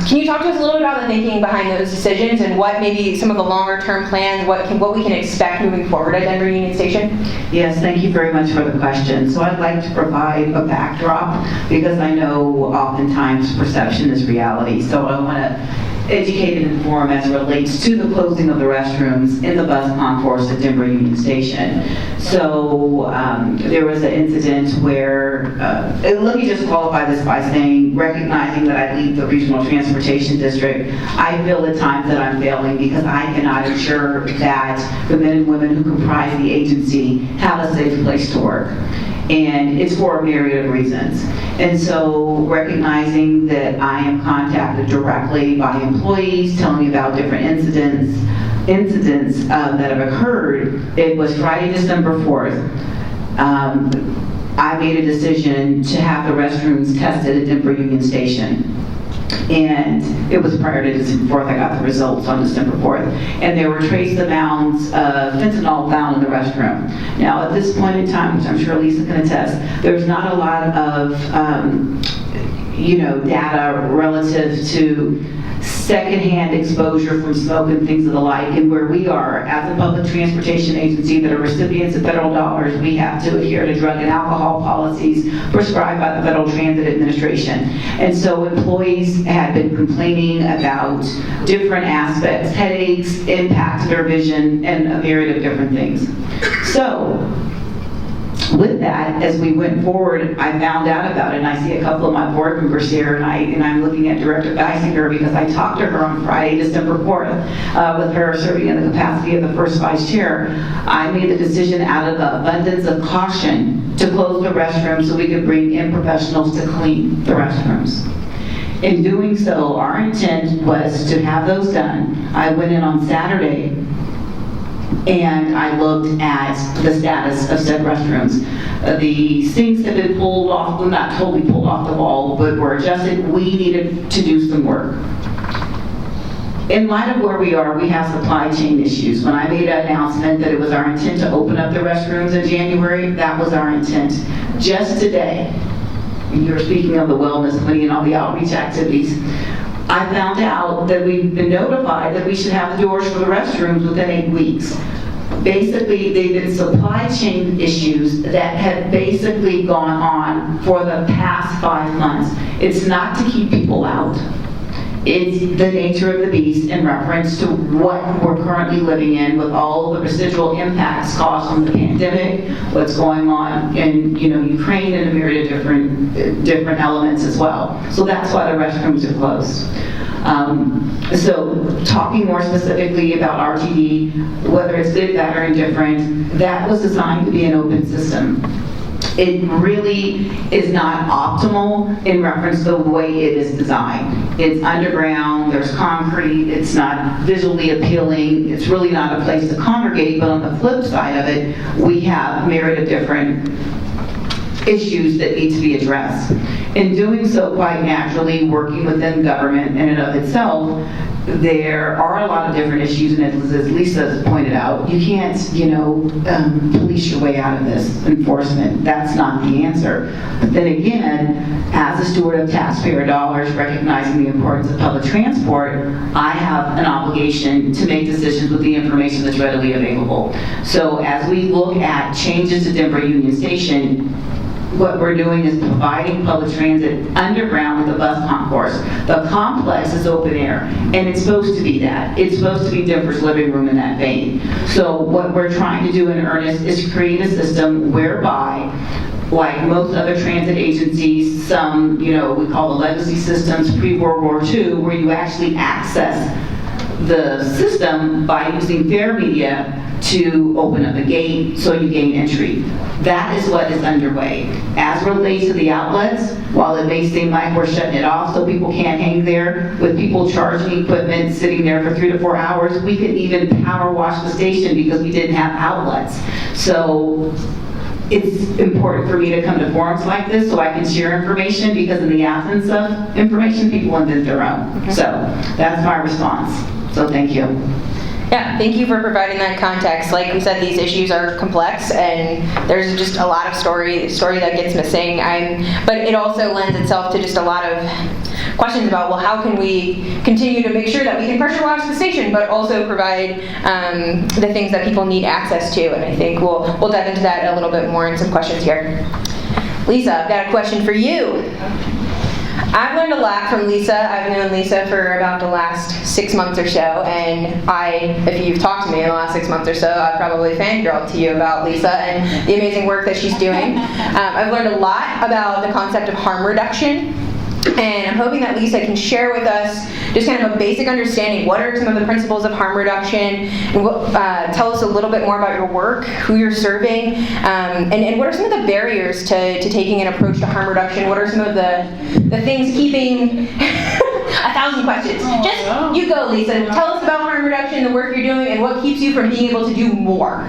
Can you talk to us a little bit about the thinking behind those decisions and what maybe some of the longer term plans, what we can expect moving forward at Denver Union Station? Yes, thank you very much for the question. So I'd like to provide a backdrop, because I know oftentimes perception is reality. So I want to educate and inform as it relates to the closing of the restrooms in the bus concourse at Denver Union Station. So there was an incident where, let me just qualify this by saying, recognizing that I lead the Regional Transportation District, I feel at times that I'm failing because I cannot ensure that the men and women who comprise the agency have a safe place to work. And it's for a myriad of reasons. And so recognizing that I am contacted directly by employees telling me about different incidents that have occurred, it was Friday, December 4th. I made a decision to have the restrooms tested at Denver Union Station. And it was prior to December 4th, I got the results on December 4th. And there were trace amounts of fentanyl found in the restroom. Now, at this point in time, which I'm sure Lisa can attest, there's not a lot of, data relative to secondhand exposure from smoke and things of the like. And where we are, as a public transportation agency that are recipients of federal dollars, we have to adhere to drug and alcohol policies prescribed by the Federal Transit Administration. And so employees had been complaining about different aspects, headaches, impact to their vision, and a myriad of different things. So, with that, as we went forward, I found out about it, and I see a couple of my board members here, and I'm looking at Director Geisinger because I talked to her on Friday, December 4th, with her serving in the capacity of the first vice chair. I made the decision out of the abundance of caution to close the restrooms so we could bring in professionals to clean the restrooms. In doing so, our intent was to have those done. I went in on Saturday and I looked at the status of said restrooms. The sinks had been pulled off, well, not totally pulled off the wall, but were adjusted. We needed to do some work. In light of where we are, we have supply chain issues. When I made an announcement that it was our intent to open up the restrooms in January, that was our intent. Just today, you're speaking of the wellness committee and all the outreach activities, I found out that we've been notified that we should have the doors for the restrooms within 8 weeks. Basically, they've been supply chain issues that have basically gone on for the past 5 months. It's not to keep people out. It's the nature of the beast in reference to what we're currently living in with all the residual impacts caused from the pandemic, what's going on in Ukraine and a myriad of different elements as well. So that's why the restrooms are closed. So talking more specifically about RTD, whether it's good, bad, or indifferent, that was designed to be an open system. It really is not optimal in reference to the way it is designed. It's underground, there's concrete, it's not visually appealing, it's really not a place to congregate, but on the flip side of it, we have a myriad of different issues that need to be addressed. In doing so, quite naturally, working within government in and of itself, there are a lot of different issues, and as Lisa has pointed out, you can't, police your way out of this enforcement. That's not the answer. But then again, as a steward of taxpayer dollars, recognizing the importance of public transport, I have an obligation to make decisions with the information that's readily available. So as we look at changes to Denver Union Station, what we're doing is providing public transit underground with a bus concourse. The complex is open air, and it's supposed to be that. It's supposed to be Denver's living room in that vein. So what we're trying to do in earnest is create a system whereby, like most other transit agencies, some, we call the legacy systems pre-World War II, where you actually access the system by using fare media to open up a gate so you gain entry. That is what is underway. As relates to the outlets, while it may seem like we're shutting it off so people can't hang there, with people charging equipment sitting there for 3 to 4 hours, we could even power wash the station because we didn't have outlets. So it's important for me to come to forums like this so I can share information, because in the absence of information, people invent their own. So that's my response. So thank you. Yeah, thank you for providing that context. Like we said, these issues are complex, and there's just a lot of story that gets missing. But it also lends itself to just a lot of questions about, well, how can we continue to make sure that we can pressure wash the station, but also provide the things that people need access to? And I think we'll dive into that a little bit more in some questions here. Lisa, I've got a question for you. I've learned a lot from Lisa. I've known Lisa for about the last 6 months or so, and if you've talked to me in the last 6 months or so, I've probably fangirled to you about Lisa and the amazing work that she's doing. I've learned a lot about the concept of harm reduction, and I'm hoping that Lisa can share with us just kind of a basic understanding. What are some of the principles of harm reduction? And tell us a little bit more about your work, who you're serving, and what are some of the barriers to taking an approach to harm reduction? What are some of the things keeping 1,000 questions? Just, you go, Lisa. Tell us about harm reduction, the work you're doing, and what keeps you from being able to do more.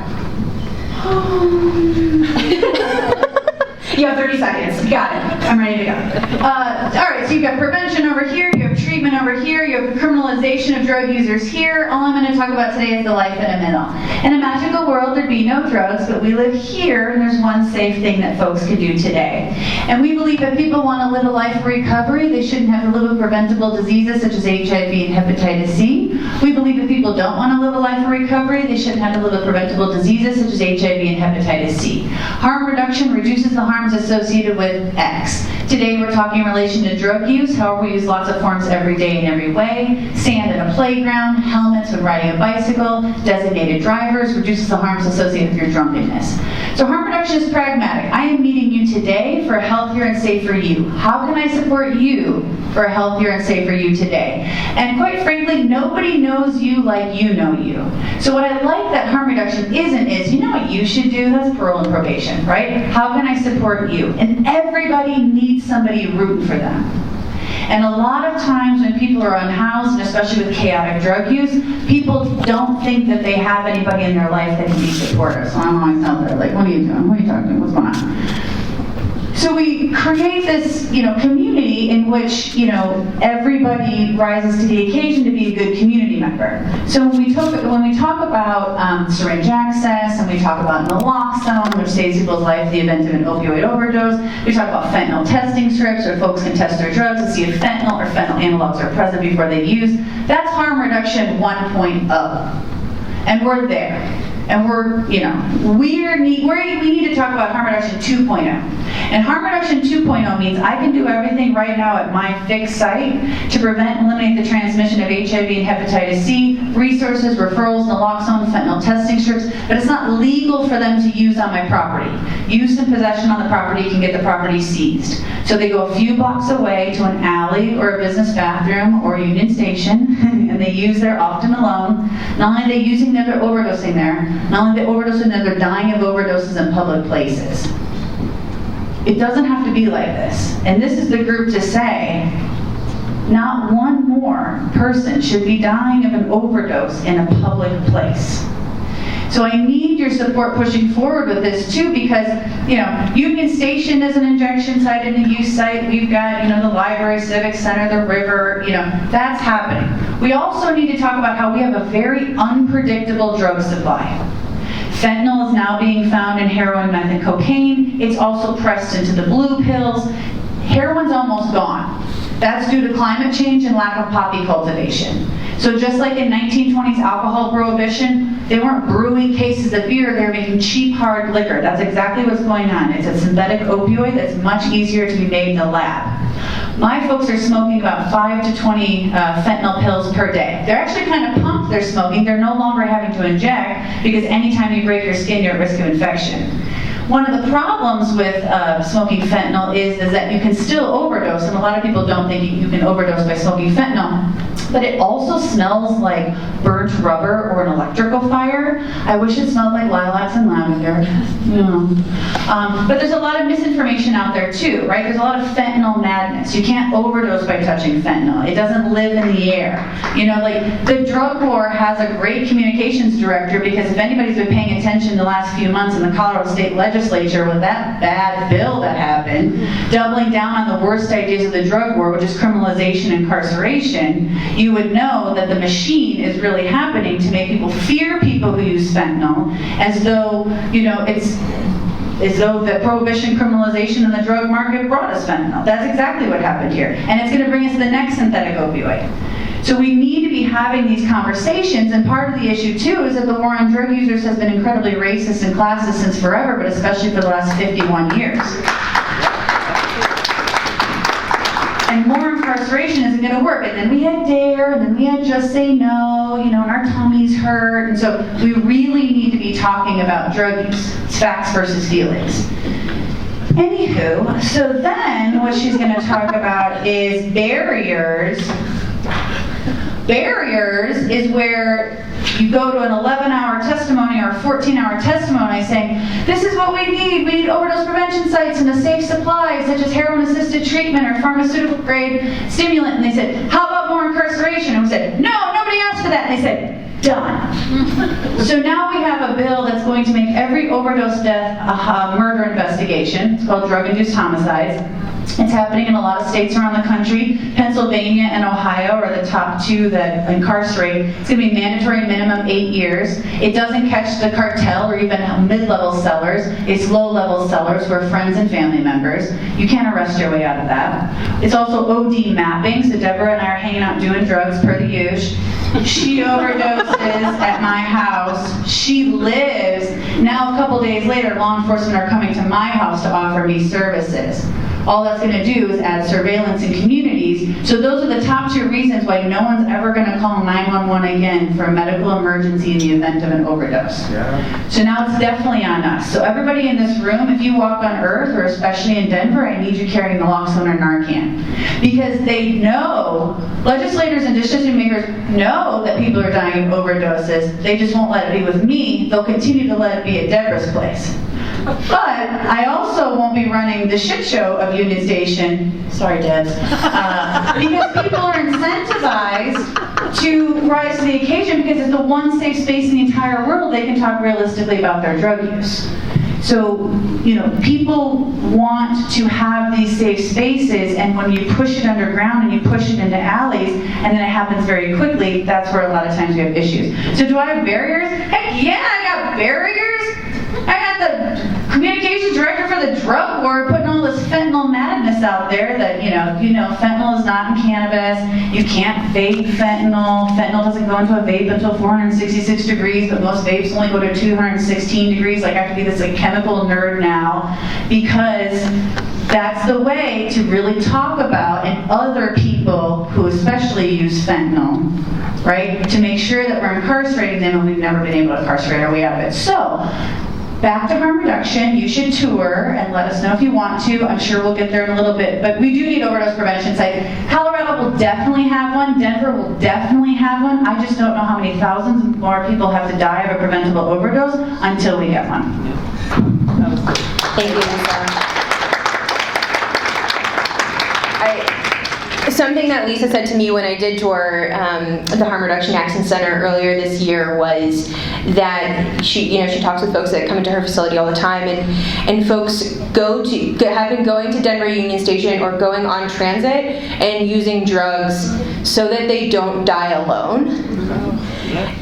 You have 30 seconds. Got it. I'm ready to go. All right, so you've got prevention over here, you have treatment over here, you have criminalization of drug users here. All I'm going to talk about today is the life in the middle. In a magical world, there'd be no drugs, but we live here, and there's one safe thing that folks can do today. And we believe if people want to live a life of recovery, they shouldn't have to live with preventable diseases such as HIV and hepatitis C. We believe if people don't want to live a life of recovery, they shouldn't have to live with preventable diseases such as HIV and hepatitis C. Harm reduction reduces the harms associated with X. Today we're talking in relation to drug use. However, we use lots of forms every day in every way. Sand in a playground, helmets when riding a bicycle, designated drivers, reduces the harms associated with your drunkenness. So harm reduction is pragmatic. I am meeting you today for a healthier and safer you. How can I support you for a healthier and safer you today? And quite frankly, nobody knows you like you know you. So what I like that harm reduction isn't is, you know what you should do? That's parole and probation, right? How can I support you? And everybody needs somebody rooting for them. And a lot of times when people are unhoused, and especially with chaotic drug use, people don't think that they have anybody in their life that can be supportive. So I'm always out there like, what are you doing? What are you talking about? What's going on? So we create this, community in which, everybody rises to the occasion to be a good community member. So when we talk about syringe access, and we talk about naloxone, which saves people's life in the event of an opioid overdose, we talk about fentanyl testing strips, where folks can test their drugs to see if fentanyl or fentanyl analogs are present before they use. That's harm reduction 1.0, and we're there. And we need to talk about harm reduction 2.0. And harm reduction 2.0 means I can do everything right now at my fixed site to prevent and eliminate the transmission of HIV and hepatitis C, resources, referrals, naloxone, fentanyl testing strips, but it's not legal for them to use on my property. Use and possession on the property can get the property seized. So they go a few blocks away to an alley or a business bathroom or Union Station, and they use there often alone. Not only are they using there, they're overdosing there. Not only are they overdosing there, they're dying of overdoses in public places. It doesn't have to be like this. And this is the group to say, not one more person should be dying of an overdose in a public place. So I need your support pushing forward with this too, because Union Station is an injection site and a use site. We've got the library, civic center, the river. That's happening. We also need to talk about how we have a very unpredictable drug supply. Fentanyl is now being found in heroin, meth, and cocaine. It's also pressed into the blue pills. Heroin's almost gone. That's due to climate change and lack of poppy cultivation. So just like in 1920s alcohol prohibition, they weren't brewing cases of beer, they were making cheap, hard liquor. That's exactly what's going on. It's a synthetic opioid that's much easier to be made in the lab. My folks are smoking about 5 to 20 fentanyl pills per day. They're actually kind of pumped they're smoking. They're no longer having to inject, because anytime you break your skin, you're at risk of infection. One of the problems with smoking fentanyl is that you can still overdose, and a lot of people don't think you can overdose by smoking fentanyl, but it also smells like burnt rubber or an electrical fire. I wish it smelled like lilacs and lavender. But there's a lot of misinformation out there too, right? There's a lot of fentanyl madness. You can't overdose by touching fentanyl. It doesn't live in the air. The drug war has a great communications director, because if anybody's been paying attention the last few months in the Colorado State Legislature with that bad bill that happened, doubling down on the worst ideas of the drug war, which is criminalization and incarceration, you would know that the machine is really happening to make people fear people who use fentanyl, as though, as though the prohibition, criminalization, and the drug market brought us fentanyl. That's exactly what happened here. And it's going to bring us the next synthetic opioid. So we need to be having these conversations, and part of the issue too is that the war on drug users has been incredibly racist and classist since forever, but especially for the last 51 years. And more incarceration isn't going to work. And then we had DARE, and then we had Just Say No, and our tummies hurt. And so we really need to be talking about drug use. It's facts versus feelings. Anywho, so then what she's going to talk about is barriers. Barriers is where you go to an 11-hour testimony or a 14-hour testimony saying, this is what we need. We need overdose prevention sites and a safe supply, such as heroin-assisted treatment or pharmaceutical-grade stimulant. And they said, how about more incarceration? And we said, no, nobody asked for that. And they said, done. So now we have a bill that's going going to make every overdose death a murder investigation. It's called drug-induced homicides. It's happening in a lot of states around the country. Pennsylvania and Ohio are the top two that incarcerate. It's going to be mandatory minimum 8 years. It doesn't catch the cartel or even mid-level sellers. It's low-level sellers who are friends and family members. You can't arrest your way out of that. It's also OD mapping. So Deborah and I are hanging out doing drugs per the usual. She overdoses at my house. She lives. Now a couple days later, law enforcement are coming to my house to offer me services. All that's going to do is add surveillance in communities. So those are the top two reasons why no one's ever going to call 911 again for a medical emergency in the event of an overdose. Yeah. So now it's definitely on us. So everybody in this room, if you walk on Earth, or especially in Denver, I need you carrying naloxone or Narcan. Because they know, legislators and decision makers know that people are dying of overdoses. They just won't let it be with me. They'll continue to let it be at Deborah's place. But I also won't be running the shit show of Union Station, sorry Debs, because people are incentivized to rise to the occasion because it's the one safe space in the entire world they can talk realistically about their drug use. So, people want to have these safe spaces, and when you push it underground and you push it into alleys, and then it happens very quickly, that's where a lot of times we have issues. So do I have barriers? Heck yeah, I got barriers! I got the communications director for the drug board putting all this fentanyl madness out there that, fentanyl is not in cannabis. You can't vape fentanyl. Fentanyl doesn't go into a vape until 466 degrees, but most vapes only go to 216 degrees. Like, I have to be this chemical nerd now because that's the way to really talk about, and other people who especially use fentanyl, right, to make sure that we're incarcerating them, and we've never been able to incarcerate our way out of it. So, back to harm reduction, you should tour and let us know if you want to. I'm sure we'll get there in a little bit, but we do need overdose prevention sites. Colorado will definitely have one. Denver will definitely have one. I just don't know how many thousands more people have to die of a preventable overdose until we get one. Thank you, Lisa. Something that Lisa said to me when I did tour the Harm Reduction Action Center earlier this year was that she talks with folks that come into her facility all the time, and folks have been going to Denver Union Station or going on transit and using drugs so that they don't die alone,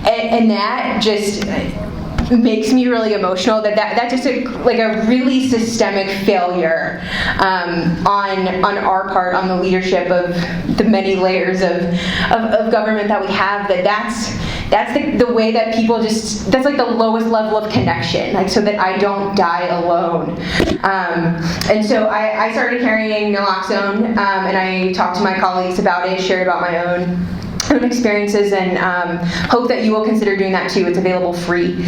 and that just makes me really emotional. That's just a really systemic failure on our part, on the leadership of the many layers of government that we have. That's the way that people that's like the lowest level of connection, so that I don't die alone. And so I started carrying naloxone, and I talked to my colleagues about it, shared about my own experiences, and hope that you will consider doing that too. It's available free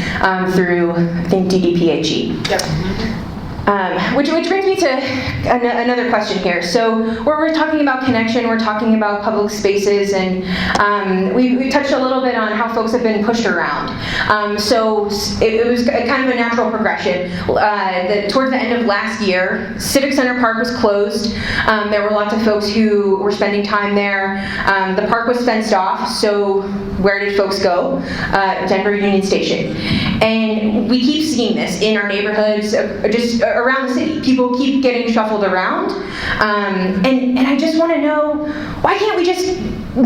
through, I think, DDPHE. Yep. Which brings me to another question here. So we're talking about connection, we're talking about public spaces, and we touched a little bit on how folks have been pushed around. So it was kind of a natural progression. Towards the end of last year, Civic Center Park was closed. There were lots of folks who were spending time there. The park was fenced off, so where did folks go? Denver Union Station. And we keep seeing this in our neighborhoods, just around the city. People keep getting shuffled around. And I just want to know, why can't we just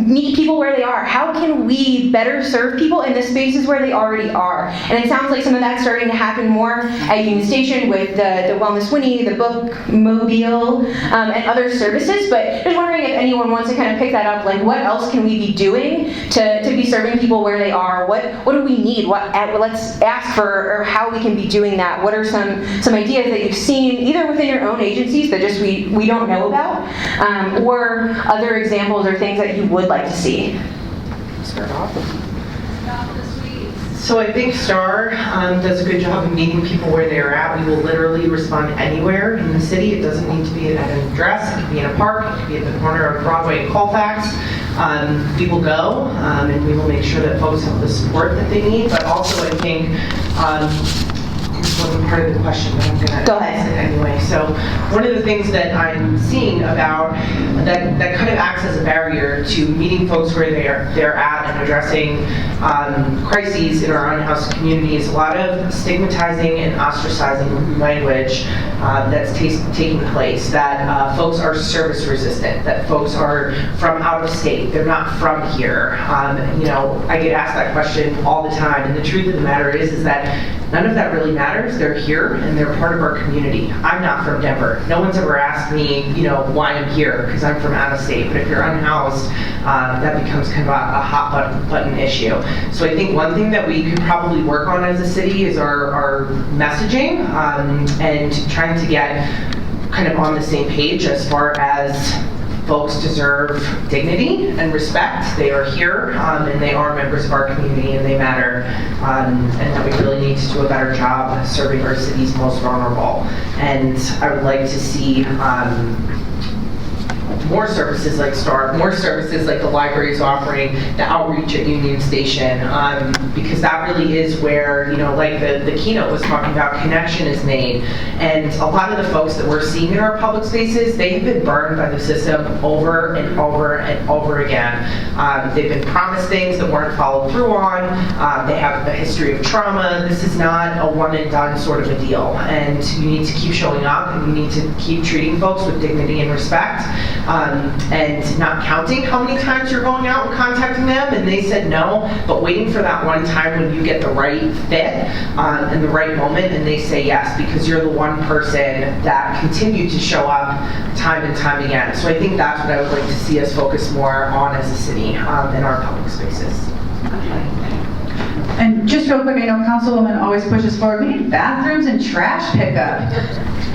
meet people where they are? How can we better serve people in the spaces where they already are? And it sounds like some of that's starting to happen more at Union Station with the Wellness Winnie, the Book Mobile, and other services. But just wondering if anyone wants to kind of pick that up, what else can we be doing to be serving people where they are? What do we need? Let's ask for, or how we can be doing that. What are some ideas that you've seen, either within your own agencies that just we don't know about, or other examples or things that you would like to see? Start off. So I think STAR does a good job of meeting people where they are at. We will literally respond anywhere in the city. It doesn't need to be at an address. It could be in a park. It could be at the corner of Broadway and Colfax. We will go, and we will make sure that folks have the support that they need. But also, I think this wasn't part of the question, but I'm gonna Go ahead. ask it anyway. So one of the things that I'm seeing about that kind of acts as a barrier to meeting folks where they're at and addressing crises in our unhoused community is a lot of stigmatizing and ostracizing language that's taking place. That folks are service resistant. That folks are from out of state. They're not from here. I get asked that question all the time, and the truth of the matter is that none of that really matters. They're here and they're part of our community. I'm not from Denver. No one's ever asked me, why I'm here, because I'm from out of state. But if you're unhoused, that becomes kind of a hot button issue. So I think one thing that we could probably work on as a city is our messaging and trying to get kind of on the same page as far as folks deserve dignity and respect. They are here and they are members of our community and they matter, and that we really need to do a better job serving our city's most vulnerable. And I would like to see more services like STAR, more services like the library is offering, the outreach at Union Station, because that really is where, like the keynote was talking about, connection is made. And a lot of the folks that we're seeing in our public spaces, they have been burned by the system over and over and over again. They've been promised things that weren't followed through on. They have a history of trauma. This is not a one and done sort of a deal. And you need to keep showing up and you need to keep treating folks with dignity and respect. And not counting how many times you're going out and contacting them and they said no, but waiting for that one time when you get the right fit and the right moment and they say yes, because you're the one person that continued to show up time and time again. So I think that's what I would like to see us focus more on as a city in our public spaces. And just real quick, I know Councilwoman always pushes forward, we need bathrooms and trash pickup.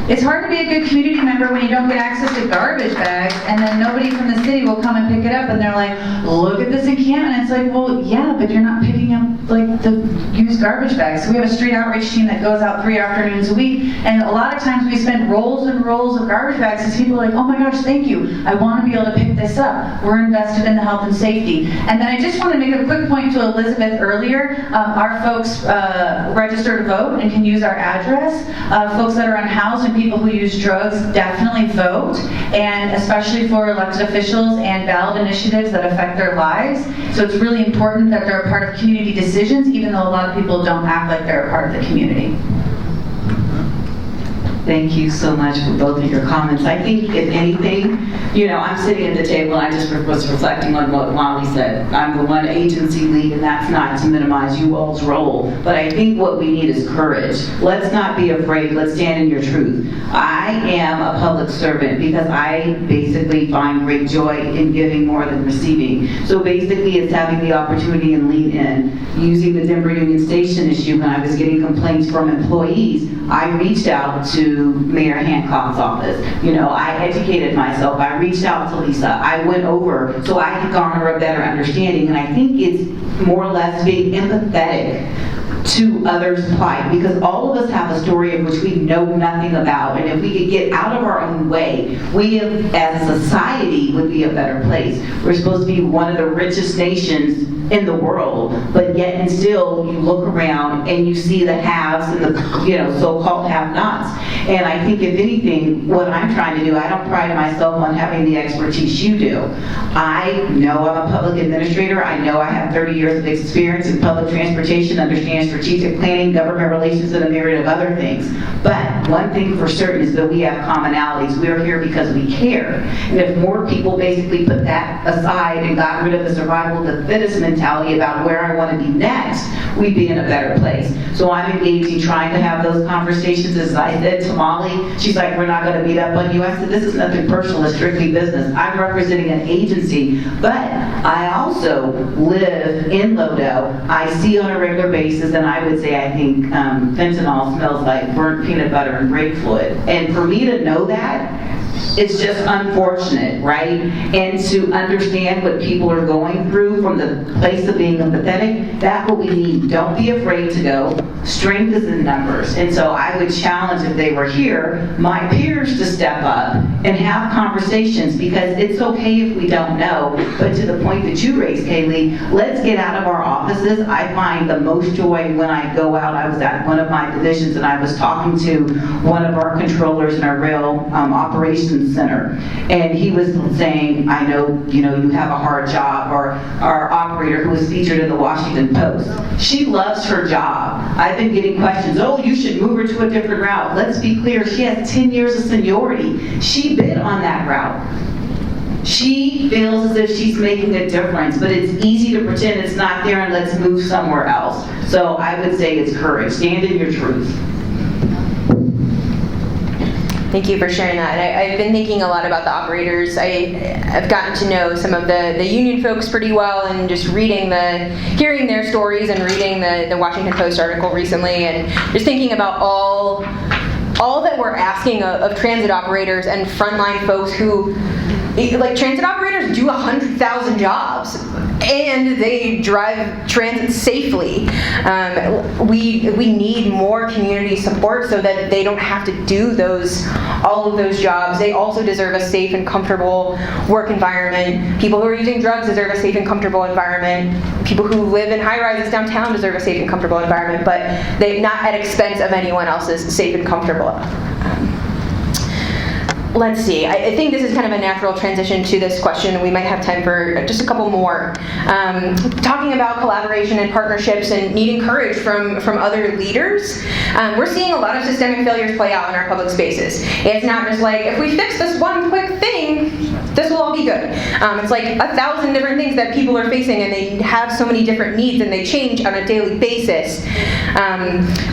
It's hard to be a good community member when you don't get access to garbage bags, and then nobody from the city will come and pick it up, and they're like, look at this encampment. And it's like, well, yeah, but you're not picking up like the used garbage bags. So we have a street outreach team that goes out 3 afternoons a week, and a lot of times we spend rolls and rolls of garbage bags, and people are like, oh my gosh, thank you. I want to be able to pick this up. We're invested in the health and safety. And then I just want to make a quick point to Elizabeth earlier. Our folks register to vote and can use our address. Folks that are unhoused and people who use drugs definitely vote, and especially for elected officials and ballot initiatives that affect their lives. So it's really important that they're a part of community decisions, even though a lot of people don't act like they're a part of the community. Thank you so much for both of your comments. I think, if anything, I'm sitting at the table and I just was reflecting on what Molly said. I'm the one agency lead, and that's not to minimize you all's role, but I think what we need is courage. Let's not be afraid. Let's stand in your truth. I am a public servant because I basically find great joy in giving more than receiving. So basically it's having the opportunity and lead in. Using the Denver Union Station issue, when I was getting complaints from employees, I reached out to Mayor Hancock's office. I educated myself. I reached out to Lisa. I went over so I could garner a better understanding. And I think it's more or less being empathetic to others' plight, because all of us have a story of which we know nothing about, and if we could get out of our own way, we as a society would be a better place. We're supposed to be one of the richest nations in the world, but yet and still you look around and you see the haves and the so-called have-nots. And I think, if anything, what I'm trying to do, I don't pride myself on having the expertise you do. I know I'm a public administrator. I know I have 30 years of experience in public transportation, understand strategic planning, government relations, and a myriad of other things. But one thing for certain is that we have commonalities. We're here because we care. And if more people basically put that aside and got rid of the survival of the fittest mentality about where I want to be next, we'd be in a better place. So I'm engaging, trying to have those conversations. As I said to Molly, she's like, we're not going to beat up on you. I said, this is nothing personal, it's strictly business. I'm representing an agency, but I also live in Lodo. I see on a regular basis, and I would say I think fentanyl smells like burnt peanut butter and brake fluid. And for me to know that, It's just unfortunate, right? And to understand what people are going through from the place of being empathetic, that's what we need. Don't be afraid to go. Strength is in numbers. And so I would challenge, if they were here, my peers to step up and have conversations, because it's okay if we don't know. But to the point that you raised, Kaylee, let's get out of our offices. I find the most joy when I go out. I was at one of my divisions and I was talking to one of our controllers in our rail operations center, and he was saying, I know, you have a hard job. Or our operator, who was featured in the Washington Post, she loves her job. I've been getting questions, oh, you should move her to a different route. Let's be clear, she has 10 years of seniority. She bid on that route. She feels as if she's making a difference, but it's easy to pretend it's not there and let's move somewhere else. So I would say it's courage. Stand in your truth. Thank you for sharing that. And I've been thinking a lot about the operators. I've gotten to know some of the union folks pretty well, and just hearing their stories and reading the Washington Post article recently, and just thinking about all that we're asking of transit operators and frontline folks who, like, transit operators do 100,000 jobs and they drive transit safely. We need more community support so that they don't have to do all of those jobs. They also deserve a safe and comfortable work environment. People who are using drugs deserve a safe and comfortable environment. People who live in high-rises downtown deserve a safe and comfortable environment, but not at expense of anyone else's safe and comfortable. Let's see, I think this is kind of a natural transition to this question. We might have time for just a couple more. Talking about collaboration and partnerships and needing courage from other leaders. We're seeing a lot of systemic failures play out in our public spaces. It's not just like, if we fix this one quick thing, this will all be good. It's like 1,000 different things that people are facing, and they have so many different needs, and they change on a daily basis.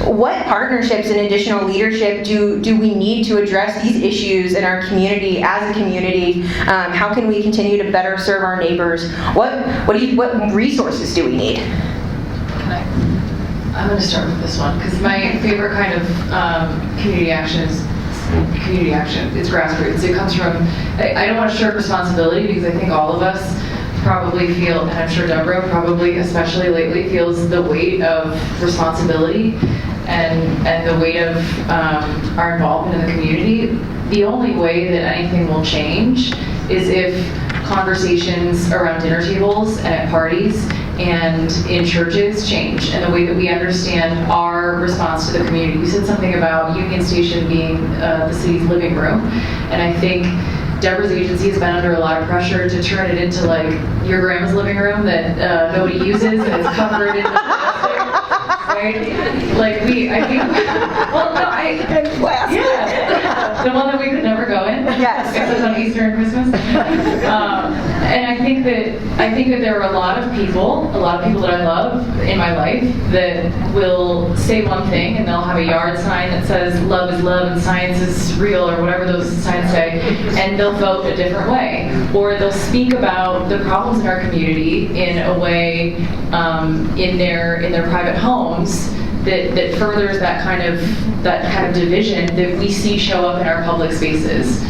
What partnerships and additional leadership do we need to address these issues in our community as a community? How can we continue to better serve our neighbors? What resources do we need? I'm going to start with this one, because my favorite kind of community action is community action. It's grassroots. It comes from, I don't want to shirk responsibility, because I think all of us probably feel, and I'm sure Deborah probably, especially lately, feels the weight of responsibility and the weight of our involvement in the community. The only way that anything will change is if conversations around dinner tables and at parties and in churches change, and the way that we understand our response to the community. You said something about Union Station being the city's living room, and I think Deborah's agency has been under a lot of pressure to turn it into like your grandma's living room that nobody uses, and it's covered in right? Like I think, well, no, yeah, the one that we could never go in. Yes. Except on Easter and Christmas. And I think that there are a lot of people that I love in my life that will say one thing, and they'll have a yard sign that says love is love and science is real, or whatever those signs say, and they'll vote a different way, or they'll speak about the problems in our community in a way in their private homes that furthers that kind of division that we see show up in our public spaces.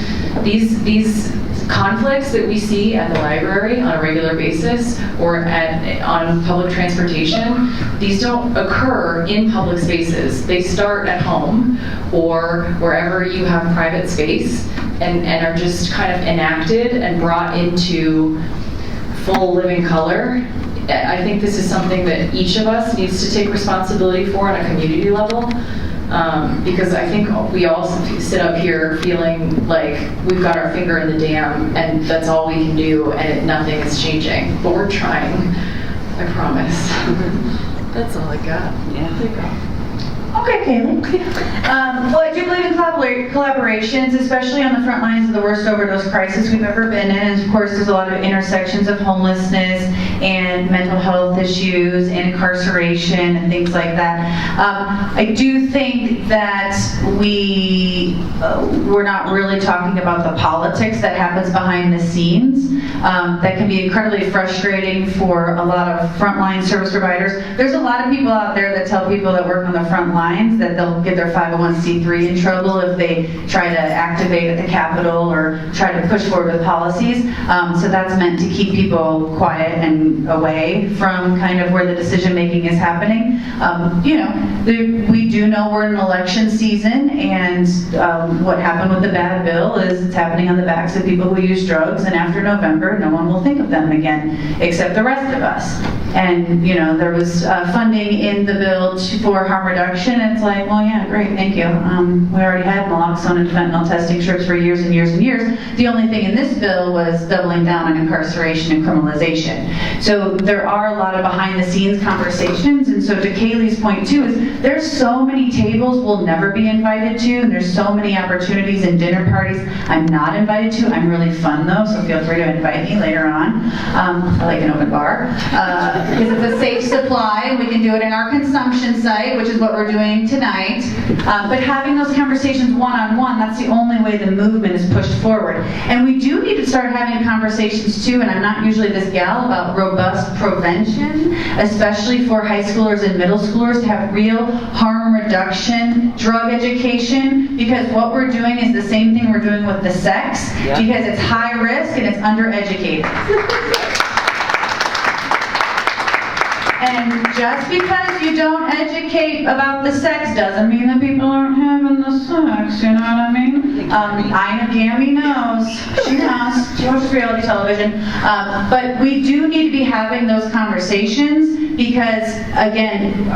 These conflicts that we see at the library on a regular basis, or on public transportation, these don't occur in public spaces. They start at home or wherever you have private space, and are just kind of enacted and brought into full living color. I think this is something that each of us needs to take responsibility for on a community level, because I think we all sit up here feeling like we've got our finger in the dam and that's all we can do, and nothing is changing. But we're trying, I promise. That's all I got. Yeah. There you go. Okay, Kaylee. Well, I do believe in collaborations, especially on the front lines of the worst overdose crisis we've ever been in. And of course, there's a lot of intersections of homelessness and mental health issues and incarceration and things like that. I do think that we're not really talking about the politics that happens behind the scenes. that can be incredibly frustrating for a lot of frontline service providers. There's a lot of people out there that tell people that work on the front lines that they'll get their 501c3 in trouble if they try to activate at the Capitol or try to push forward with policies. So that's meant to keep people quiet and away from kind of where the decision making is happening. We do know we're in an election season, and what happened with the bad bill is it's happening on the backs of people who use drugs, and after November, no one will think of them again, except the rest of us. And, there was funding in the bill for harm reduction. It's like, well, yeah, great, thank you. We already had naloxone and fentanyl testing strips for years and years and years. The only thing in this bill was doubling down on incarceration and criminalization. So there are a lot of behind the scenes conversations. And so to Kaylee's point too, is there's so many tables we'll never be invited to, and there's so many opportunities and dinner parties I'm not invited to. I'm really fun though, so feel free to invite me later on. I like an open bar. Because it's a safe supply, and we can do it in our consumption site, which is what we're doing tonight. But having those conversations one-on-one, that's the only way the movement is pushed forward. And we do need to start having conversations too, and I'm not usually this gal, about robust prevention, especially for high schoolers and middle schoolers, to have real harm reduction, drug education, because what we're doing is the same thing we're doing with the sex, because it's high risk and it's undereducated. And just because you don't educate about the sex doesn't mean that people aren't having the sex, you know what I mean? Ina Gammy knows. She knows. She watches reality television. But we do need to be having those conversations because, again,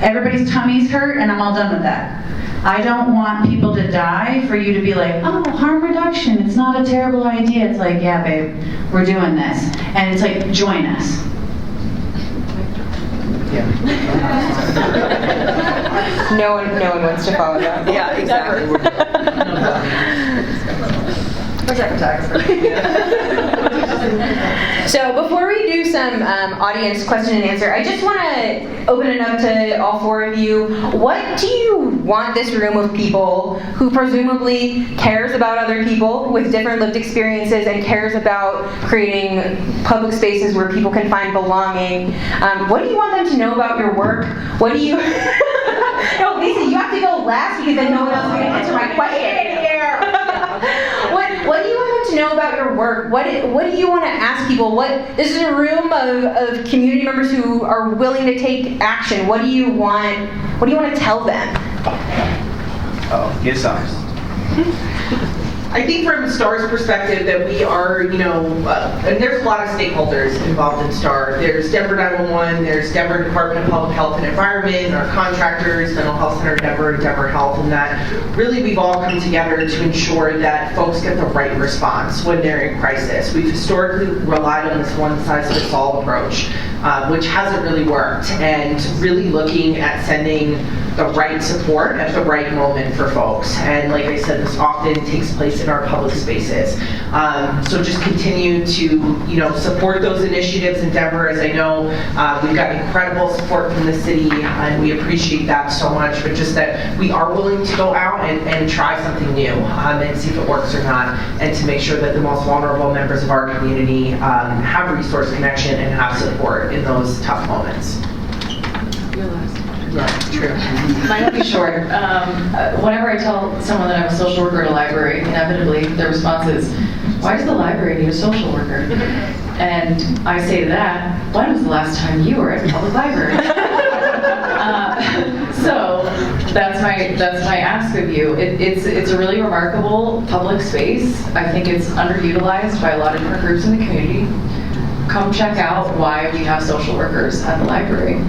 everybody's tummy's hurt, and I'm all done with that. I don't want people to die for you to be like, oh, harm reduction, it's not a terrible idea. It's like, yeah, babe, we're doing this. And it's like, join us. No one wants to follow that. Yeah, exactly. So before we do some audience question and answer, I just want to open it up to all four of you. What do you want this room of people who presumably cares about other people with different lived experiences and cares about creating public spaces where people can find belonging, what do you want them to know about your work? What do you... No, Lisa, you have to go last because then no one else is going to answer my question. What do you want them to know about your work? What do you want to ask people? This is a room of community members who are willing to take action. What do you want to tell them? Oh, get us. I think from STAR's perspective that we are, and there's a lot of stakeholders involved in STAR. There's Denver 911, there's Denver Department of Public Health and Environment, our contractors, Mental Health Center Denver, and Denver Health, and that really we've all come together to ensure that folks get the right response when they're in crisis. We've historically relied on this one-size-fits-all approach, which hasn't really worked, and really looking at sending the right support at the right moment for folks. And like I said, this often takes place in our public spaces. So just continue to, support those initiatives in Denver. As I know, we've got incredible support from the city, and we appreciate that so much, but just that we are willing to go out and try something new and see if it works or not, and to make sure that the most vulnerable members of our community have resource connection and have support in those tough moments. You're last. Yeah, true. Mine will be short. Whenever I tell someone that I'm a social worker at a library, inevitably their response is, why does the library need a social worker? And I say to that, when was the last time you were at a public library? So that's my ask of you. It's a really remarkable public space. I think it's underutilized by a lot of different groups in the community. Come check out why we have social workers at the library.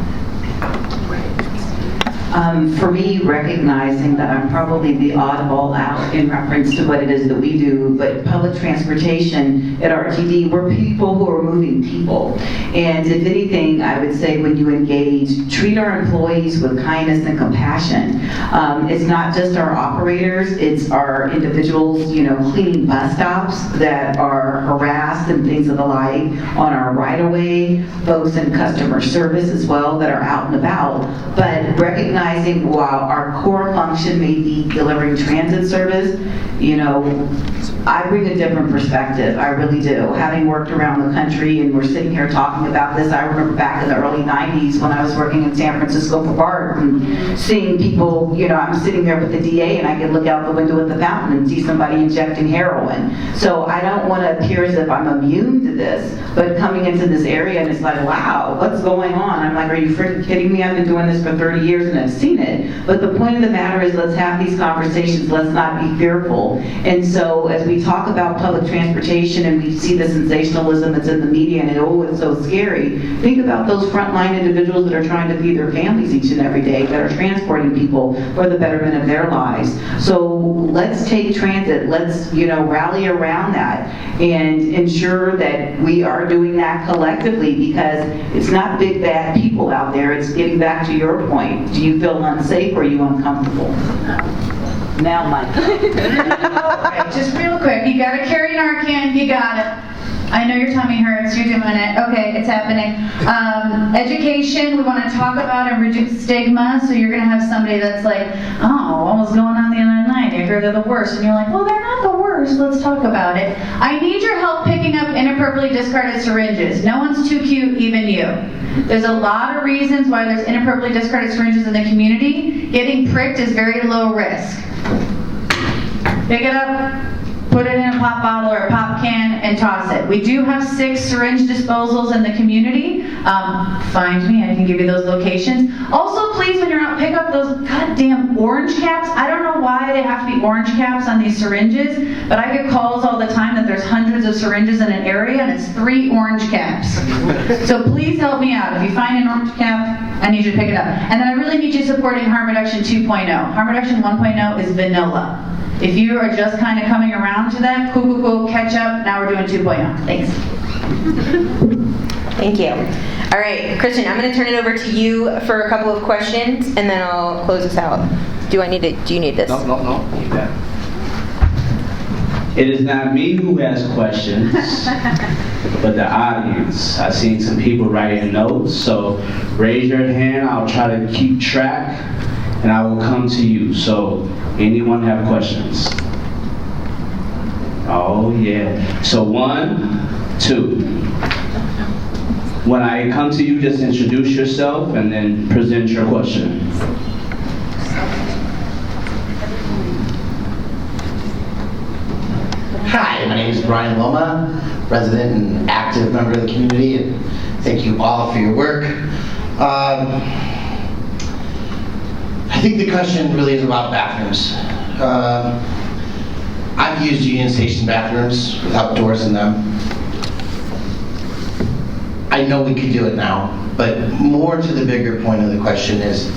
For me, recognizing that I'm probably the oddball out in reference to what it is that we do, but public transportation at RTD, we're people who are moving people. And if anything, I would say when you engage, treat our employees with kindness and compassion. It's not just our operators, it's our individuals, cleaning bus stops that are harassed and things of the like, on our right-of-way, folks in customer service as well that are out and about. But recognizing while our core function may be delivering transit service, you know, I bring a different perspective, I really do. Having worked around the country, and we're sitting here talking about this, I remember back in the early 90s when I was working in San Francisco for BART and seeing people, you know, I'm sitting there with the DA and I could look out the window at the fountain and see somebody injecting heroin. So I don't want to appear as if I'm immune to this, but coming into this area and it's like, wow, what's going on? I'm like, are you freaking kidding me? I've been doing this for 30 years and I've seen it. But the point of the matter is, let's have these conversations, let's not be fearful. And so as we talk about public transportation and we see the sensationalism that's in the media and it's so scary, think about those frontline individuals that are trying to feed their families each and every day, that are transporting people for the betterment of their lives. So let's take transit, let's, you know, rally around that and ensure that we are doing that collectively, because it's not big bad people out there. It's getting back to your point. Do you feel unsafe or are you uncomfortable? Now, Mike. Alright, just real quick, you gotta carry Narcan, you got it. I know your tummy hurts, you're doing it. Okay, it's happening. Education, we want to talk about and reduce stigma, so you're gonna have somebody that's like, oh, what was going on the other night? I heard they're the worst. And you're like, well, they're not the worst, let's talk about it. I need your help picking up inappropriately discarded syringes. No one's too cute, even you. There's a lot of reasons why there's inappropriately discarded syringes in the community. Getting pricked is very low risk. Pick it up, put it in a pop bottle or a pop can, and toss it. We do have 6 syringe disposals in the community. Find me, I can give you those locations. Also, please, when you're out, pick up those goddamn orange caps. I don't know why they have to be orange caps on these syringes, but I get calls all the time that there's hundreds of syringes in an area and it's 3 orange caps. So please help me out. If you find an orange cap, I need you to pick it up. And then I really need you supporting Harm Reduction 2.0. Harm Reduction 1.0 is vanilla. If you are just kind of coming around to that, cool, catch up. Now we're doing 2.0. Thanks. Thank you. All right, Christian, I'm going to turn it over to you for a couple of questions, and then I'll close this out. Do you need this? No. Keep that. It is not me who has questions, but the audience. I've seen some people writing notes, so raise your hand. I'll try to keep track, and I will come to you. So, anyone have questions? Oh, yeah. So 1, 2. When I come to you, just introduce yourself and then present your question. Hi, my name is Brian Loma, resident and active member of the community, and thank you all for your work. I think the question really is about bathrooms. I've used Union Station bathrooms without doors in them. I know we could do it now, but more to the bigger point of the question is,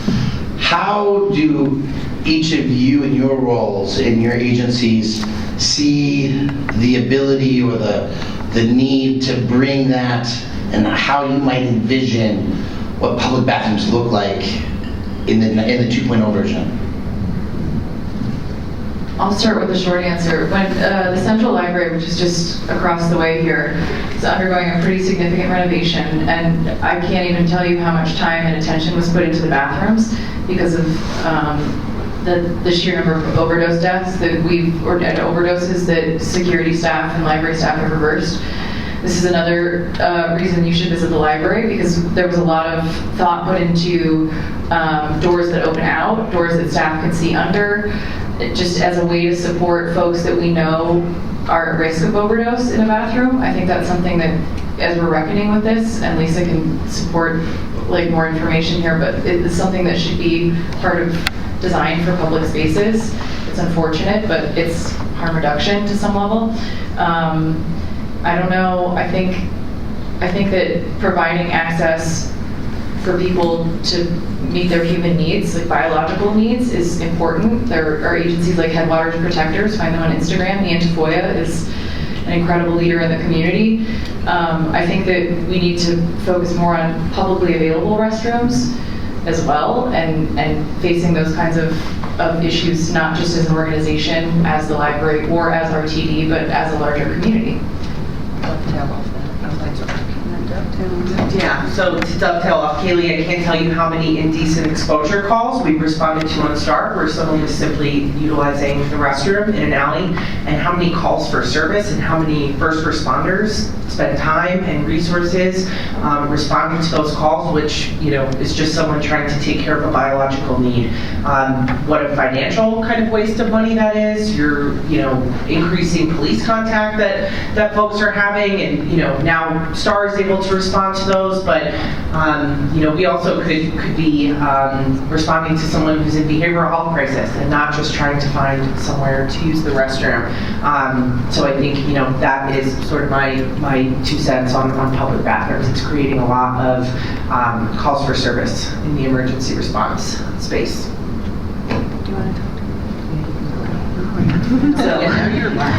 how do each of you in your roles in your agencies see the ability or the need to bring that, and how you might envision what public bathrooms look like in the 2.0 version? I'll start with the short answer. When the Central Library, which is just across the way here, is undergoing a pretty significant renovation, and I can't even tell you how much time and attention was put into the bathrooms because of the sheer number of overdose deaths or overdoses that security staff and library staff have reversed. This is another reason you should visit the library, because there was a lot of thought put into doors that open out, doors that staff can see under, just as a way to support folks that we know are at risk of overdose in a bathroom. I think that's something that, as we're reckoning with this, and Lisa can support like more information here, but it's something that should be part of design for public spaces. It's unfortunate, but it's harm reduction to some level. I don't know, I think that providing access for people to meet their human needs, like biological needs, is important. There are agencies like Headwaters Protectors, find them on Instagram. The Antifoya is an incredible leader in the community. I think that we need to focus more on publicly available restrooms as well, and facing those kinds of issues, not just as an organization, as the library, or as RTD, but as a larger community. Yeah, so to dovetail off Kaylee, I can't tell you how many indecent exposure calls we've responded to on STAR where someone was simply utilizing the restroom in an alley, and how many calls for service and how many first responders spend time and resources responding to those calls, which, you know, is just someone trying to take care of a biological need. What a financial kind of waste of money that is. You're, you know, increasing police contact that folks are having, and, you know, now STAR is able to respond to those, but, you know, we also could be responding to someone who's in behavioral health crisis and not just trying to find somewhere to use the restroom. So I think, you know, that is sort of my 2 cents on public bathrooms. It's creating a lot of calls for service in the emergency response space. So,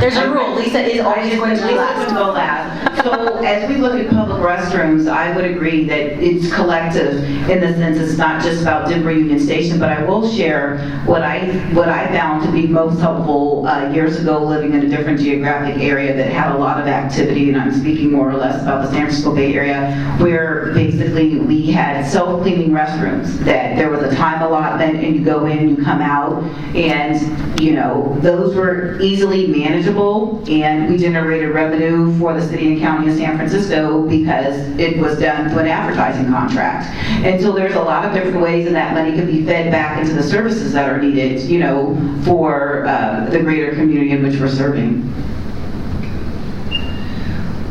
there's a rule. Lisa is always going to be last. So as we look at public restrooms, I would agree that it's collective in the sense it's not just about Denver Union Station, but I will share what I found to be most helpful years ago living in a different geographic area that had a lot of activity, and I'm speaking more or less about the San Francisco Bay Area, where basically we had self-cleaning restrooms, that there was a time allotment and you go in, you come out, and you know, those were easily manageable, and we generated revenue for the city and county of San Francisco because it was done through an advertising contract. And so there's a lot of different ways that money could be fed back into the services that are needed, you know, for the greater community in which we're serving.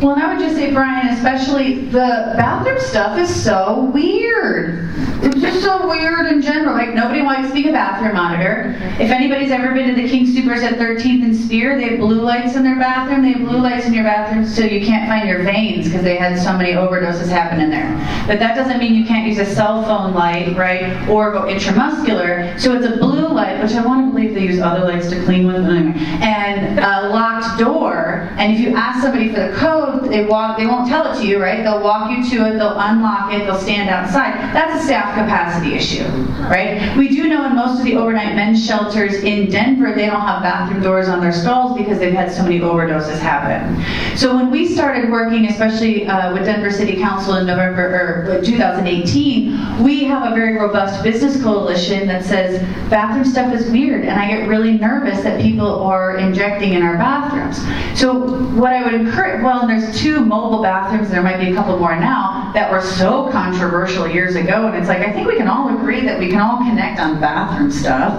Well, and I would just say, Brian, especially the bathroom stuff is so weird. It's just so weird in general. Like, nobody likes being a bathroom monitor. If anybody's ever been to the King Supers at 13th and Spear, they have blue lights in their bathroom. They have blue lights in your bathroom so you can't find your veins because they had so many overdoses happen in there. But that doesn't mean you can't use a cell phone light, right, or go intramuscular. So it's a blue light, which I want to believe they use other lights to clean with, and a locked door. And if you ask somebody for the code, they won't tell it to you, right? They'll walk you to it, they'll unlock it, they'll stand outside. That's a staff capacity issue, right? We do know in most of the overnight men's shelters in Denver, they don't have bathroom doors on their stalls because they've had so many overdoses happen. So when we started working, especially with Denver City Council in November or 2018, we have a very robust business coalition that says bathroom stuff is weird, and I get really nervous that people are injecting in our bathrooms. So what I would encourage, well, and there's 2 mobile bathrooms, and there might be a couple more now, that were so controversial years ago, and it's like, I think we can all agree that we can all connect on bathroom stuff.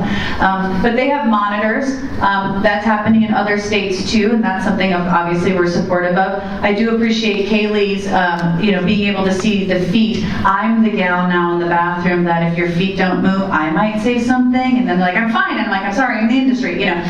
But they have monitors. That's happening in other states too, and that's something obviously we're supportive of. I do appreciate Kaylee's, you know, being able to see the feet. I'm the gal now in the bathroom that if your feet don't move, I might say something, and then they're like, I'm fine, and I'm like, I'm sorry, I'm in the industry, you know.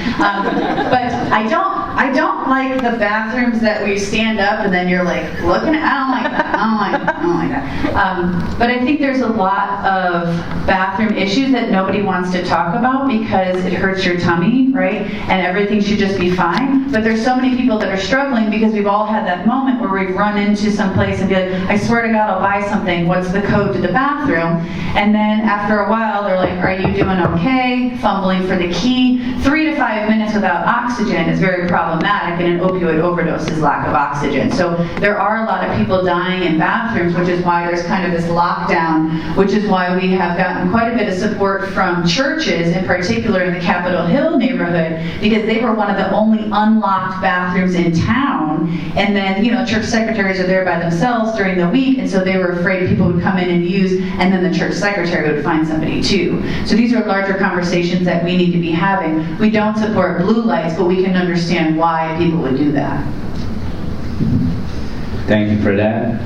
But I don't like the bathrooms that we stand up and then you're like looking at, I don't like that, I don't like that. But I think there's a lot of bathroom issues that nobody wants to talk about because it hurts your tummy, right? And everything should just be fine. But there's so many people that are struggling because we've all had that moment where we've run into some place and be like, I swear to God, I'll buy something. What's the code to the bathroom? And then after a while, they're like, are you doing okay? Fumbling for the key. 3 to 5 minutes without oxygen is very problematic, and an opioid overdose is lack of oxygen. So there are a lot of people dying in bathrooms, which is why there's kind of this lockdown, which is why we have gotten quite a bit of support from churches, in particular in the Capitol Hill neighborhood, because they were one of the only unlocked bathrooms in town. And then, you know, church secretaries are there by themselves during the week, and so they were afraid people would come in and use, and then the church secretary would find somebody too. So these are larger conversations that we need to be having. We don't support blue lights, but we can understand why people would do that. Thank you for that.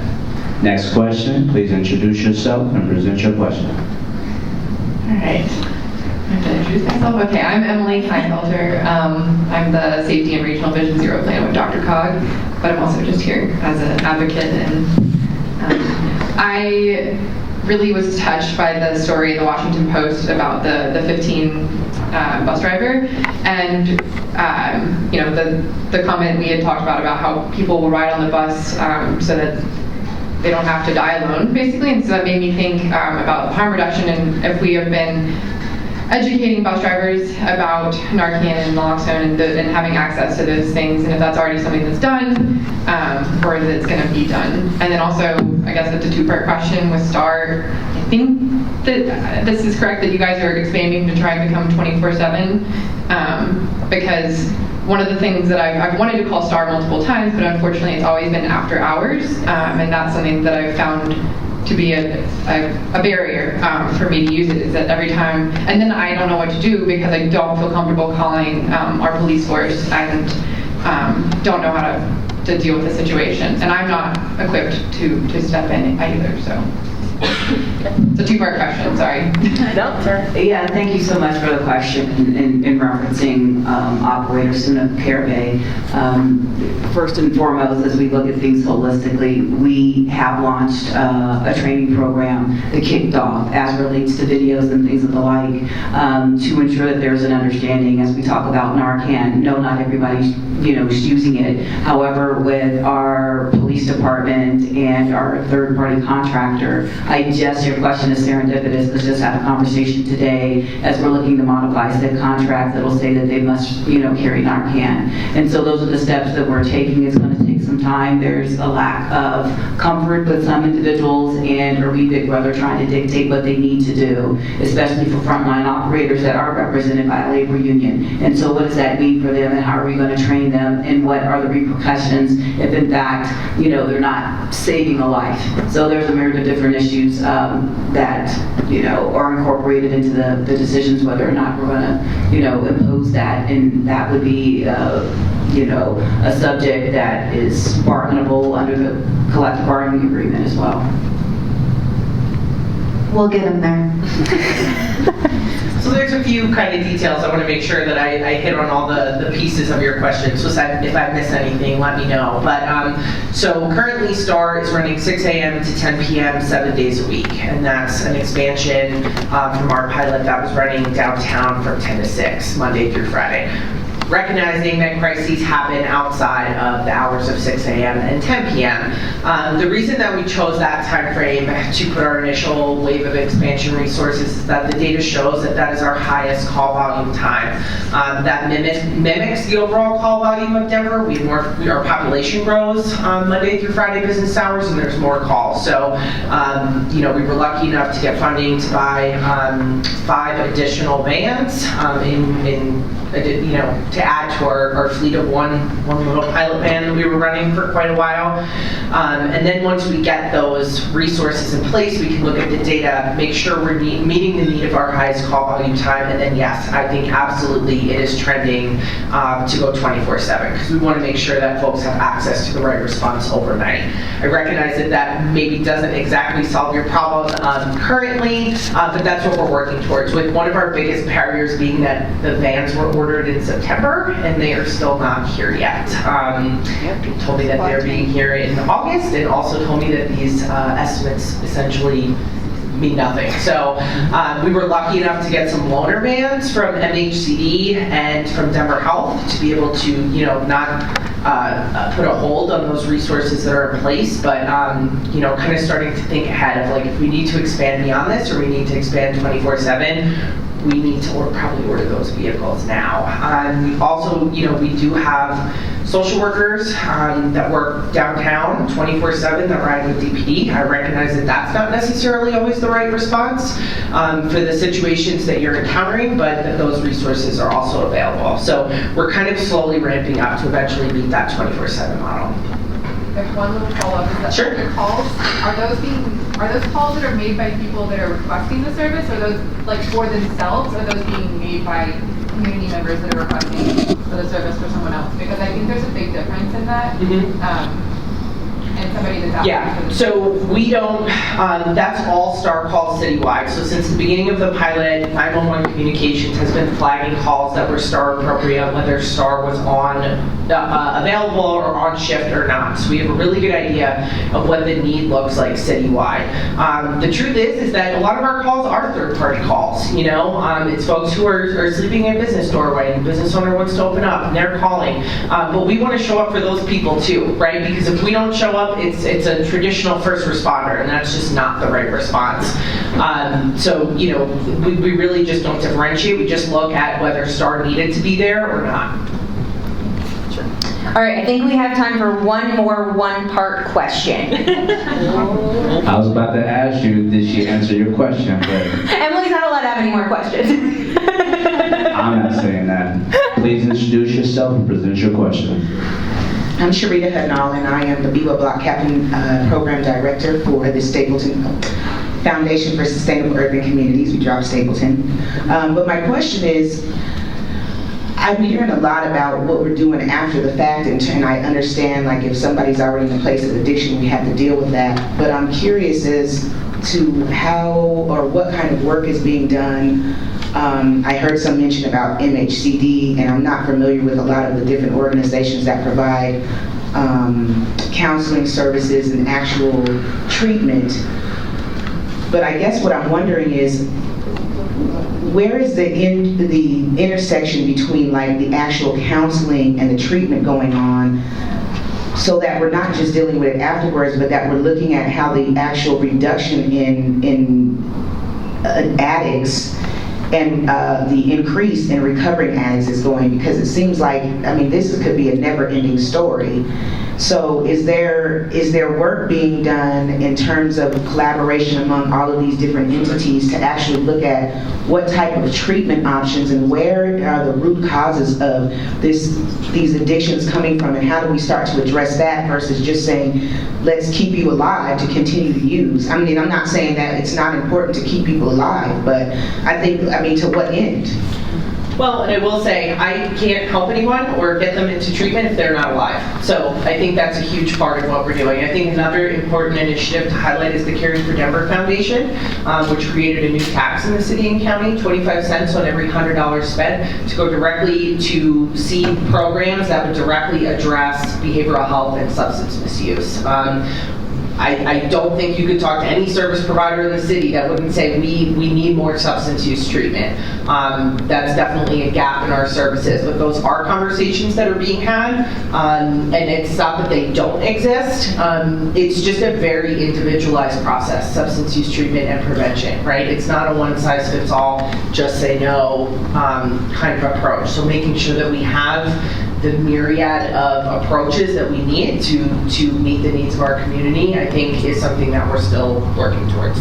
Next question, please introduce yourself and present your question. All right. I have to introduce myself. Okay, I'm Emily Kleinfelter. I'm the Safety and Regional Vision Zero Plan with Dr. Cog, but I'm also just here as an advocate. And I really was touched by the story in the Washington Post about the 15 bus driver, and you know, the comment we had talked about how people will ride on the bus so that they don't have to die alone, basically. And so that made me think about harm reduction, and if we have been educating bus drivers about Narcan and naloxone and having access to those things, and if that's already something that's done, or if it's going to be done. And then also, I guess it's a two-part question with STAR. I think that this is correct that you guys are expanding to try and become 24/7, because one of the things that I've wanted to call STAR multiple times, but unfortunately it's always been after hours, and that's something that I've found to be a barrier for me to use it, is that every time, and then I don't know what to do because I don't feel comfortable calling our police force and don't know how to deal with the situation. And I'm not equipped to step in either, so. It's a two-part question, sorry. Yeah, thank you so much for the question in referencing Operator Suna Carabay. First and foremost, as we look at things holistically, we have launched a training program that kicked off as relates to videos and things of the like, to ensure that there's an understanding as we talk about Narcan. No, not everybody's using it. However, with our police department and our third-party contractor, your question is serendipitous. Let's just have a conversation today as we're looking to modify said contract that'll say that they must, carry Narcan. And so those are the steps that we're taking. It's going to take some time. There's a lack of comfort with some individuals, and are we big brother trying to dictate what they need to do, especially for frontline operators that are represented by a labor union. And so what does that mean for them, and how are we going to train them, and what are the repercussions if in fact, they're not saving a life. So there's a myriad of different issues that are incorporated into the decisions whether or not we're going to impose that, and that would be a subject that is bargainable under the collective bargaining agreement as well. We'll get them there. So there's a few kind of details. I want to make sure that I hit on all the pieces of your question. So if I miss anything, let me know. But so currently STAR is running 6 a.m. to 10 p.m. 7 days a week. And that's an expansion from our pilot that was running downtown from 10 to 6, Monday through Friday. Recognizing that crises happen outside of the hours of 6 a.m. and 10 p.m. The reason that we chose that time frame to put our initial wave of expansion resources is that the data shows that that is our highest call volume time. That mimics the overall call volume of Denver. Our population grows Monday through Friday business hours, and there's more calls. So, we were lucky enough to get funding to buy 5 additional vans to add to our fleet of one little pilot van that we were running for quite a while. And then once we get those resources in place, we can look at the data, make sure we're meeting the need of our highest call volume time, and then yes, I think absolutely it is trending to go 24/7, because we want to make sure that folks have access to the right response overnight. I recognize that maybe doesn't exactly solve your problem currently, but that's what we're working towards, with one of our biggest barriers being that the vans were ordered in September and they are still not here yet. Told me that they're being here in August, and also told me that these estimates essentially mean nothing. So we were lucky enough to get some loaner vans from MHCD and from Denver Health to be able to, not put a hold on those resources that are in place, but kind of starting to think ahead of, like, if we need to expand beyond this, or we need to expand 24/7, we need to probably order those vehicles now. We also, we do have social workers that work downtown 24/7 that ride with DPD. I recognize that that's not necessarily always the right response for the situations that you're encountering, but that those resources are also available. So we're kind of slowly ramping up to eventually meet that 24/7 model. There's one little follow-up. Is that Sure. the calls, are those calls that are made by people that are requesting the service, or those like for themselves, or those being made by community members that are requesting for the service for someone else? Because I think there's a big difference in that. And somebody that's Yeah, so we don't, that's all STAR calls citywide. So since the beginning of the pilot, 911 Communications has been flagging calls that were STAR appropriate, whether STAR was on available or on shift or not. So we have a really good idea of what the need looks like citywide. The truth is that a lot of our calls are third-party calls. It's folks who are sleeping in a business doorway, and the business owner wants to open up, and they're calling. But we want to show up for those people too, right? Because if we don't show up, up, it's a traditional first responder, and that's just not the right response. So, you know, we really just don't differentiate. We just look at whether STAR needed to be there or not. All right, I think we have time for one more one-part question. I was about to ask you, did she answer your question? But Emily's not allowed to have any more questions. I'm not saying that. Please introduce yourself and present your question. I'm Sharita Hadnal, and I am the Beaver Block Captain Program Director for the Stapleton Foundation for Sustainable Urban Communities. We drop Stapleton. But my question is, I've been hearing a lot about what we're doing after the fact, and I understand, like, if somebody's already in a place of addiction, we have to deal with that. But I'm curious as to how or what kind of work is being done. I heard some mention about MHCD, and I'm not familiar with a lot of the different organizations that provide counseling services and actual treatment. But I guess what I'm wondering is, where is the intersection between, like, the actual counseling and the treatment going on, so that we're not just dealing with it afterwards, but that we're looking at how the actual reduction in addicts and the increase in recovering addicts is going, because it seems like, I mean, this could be a never-ending story. So is there work being done in terms of collaboration among all of these different entities to actually look at what type of treatment options and where are the root causes of these addictions coming from, and how do we start to address that versus just saying, let's keep you alive to continue to use? I mean, I'm not saying that it's not important to keep people alive, but I mean, to what end? Well, and I will say, I can't help anyone or get them into treatment if they're not alive. So I think that's a huge part of what we're doing. I think another important initiative to highlight is the Caring for Denver Foundation, which created a new tax in the city and county, 25 cents on every $100 spent, to go directly to seed programs that would directly address behavioral health and substance misuse. I don't think you could talk to any service provider in the city that wouldn't say we need more substance use treatment. That's definitely a gap in our services, but those are conversations that are being had, and it's not that they don't exist. It's just a very individualized process, substance use treatment and prevention, right? It's not a one-size-fits-all, just say no kind of approach. So making sure that we have the myriad of approaches that we need to meet the needs of our community, I think, is something that we're still working towards.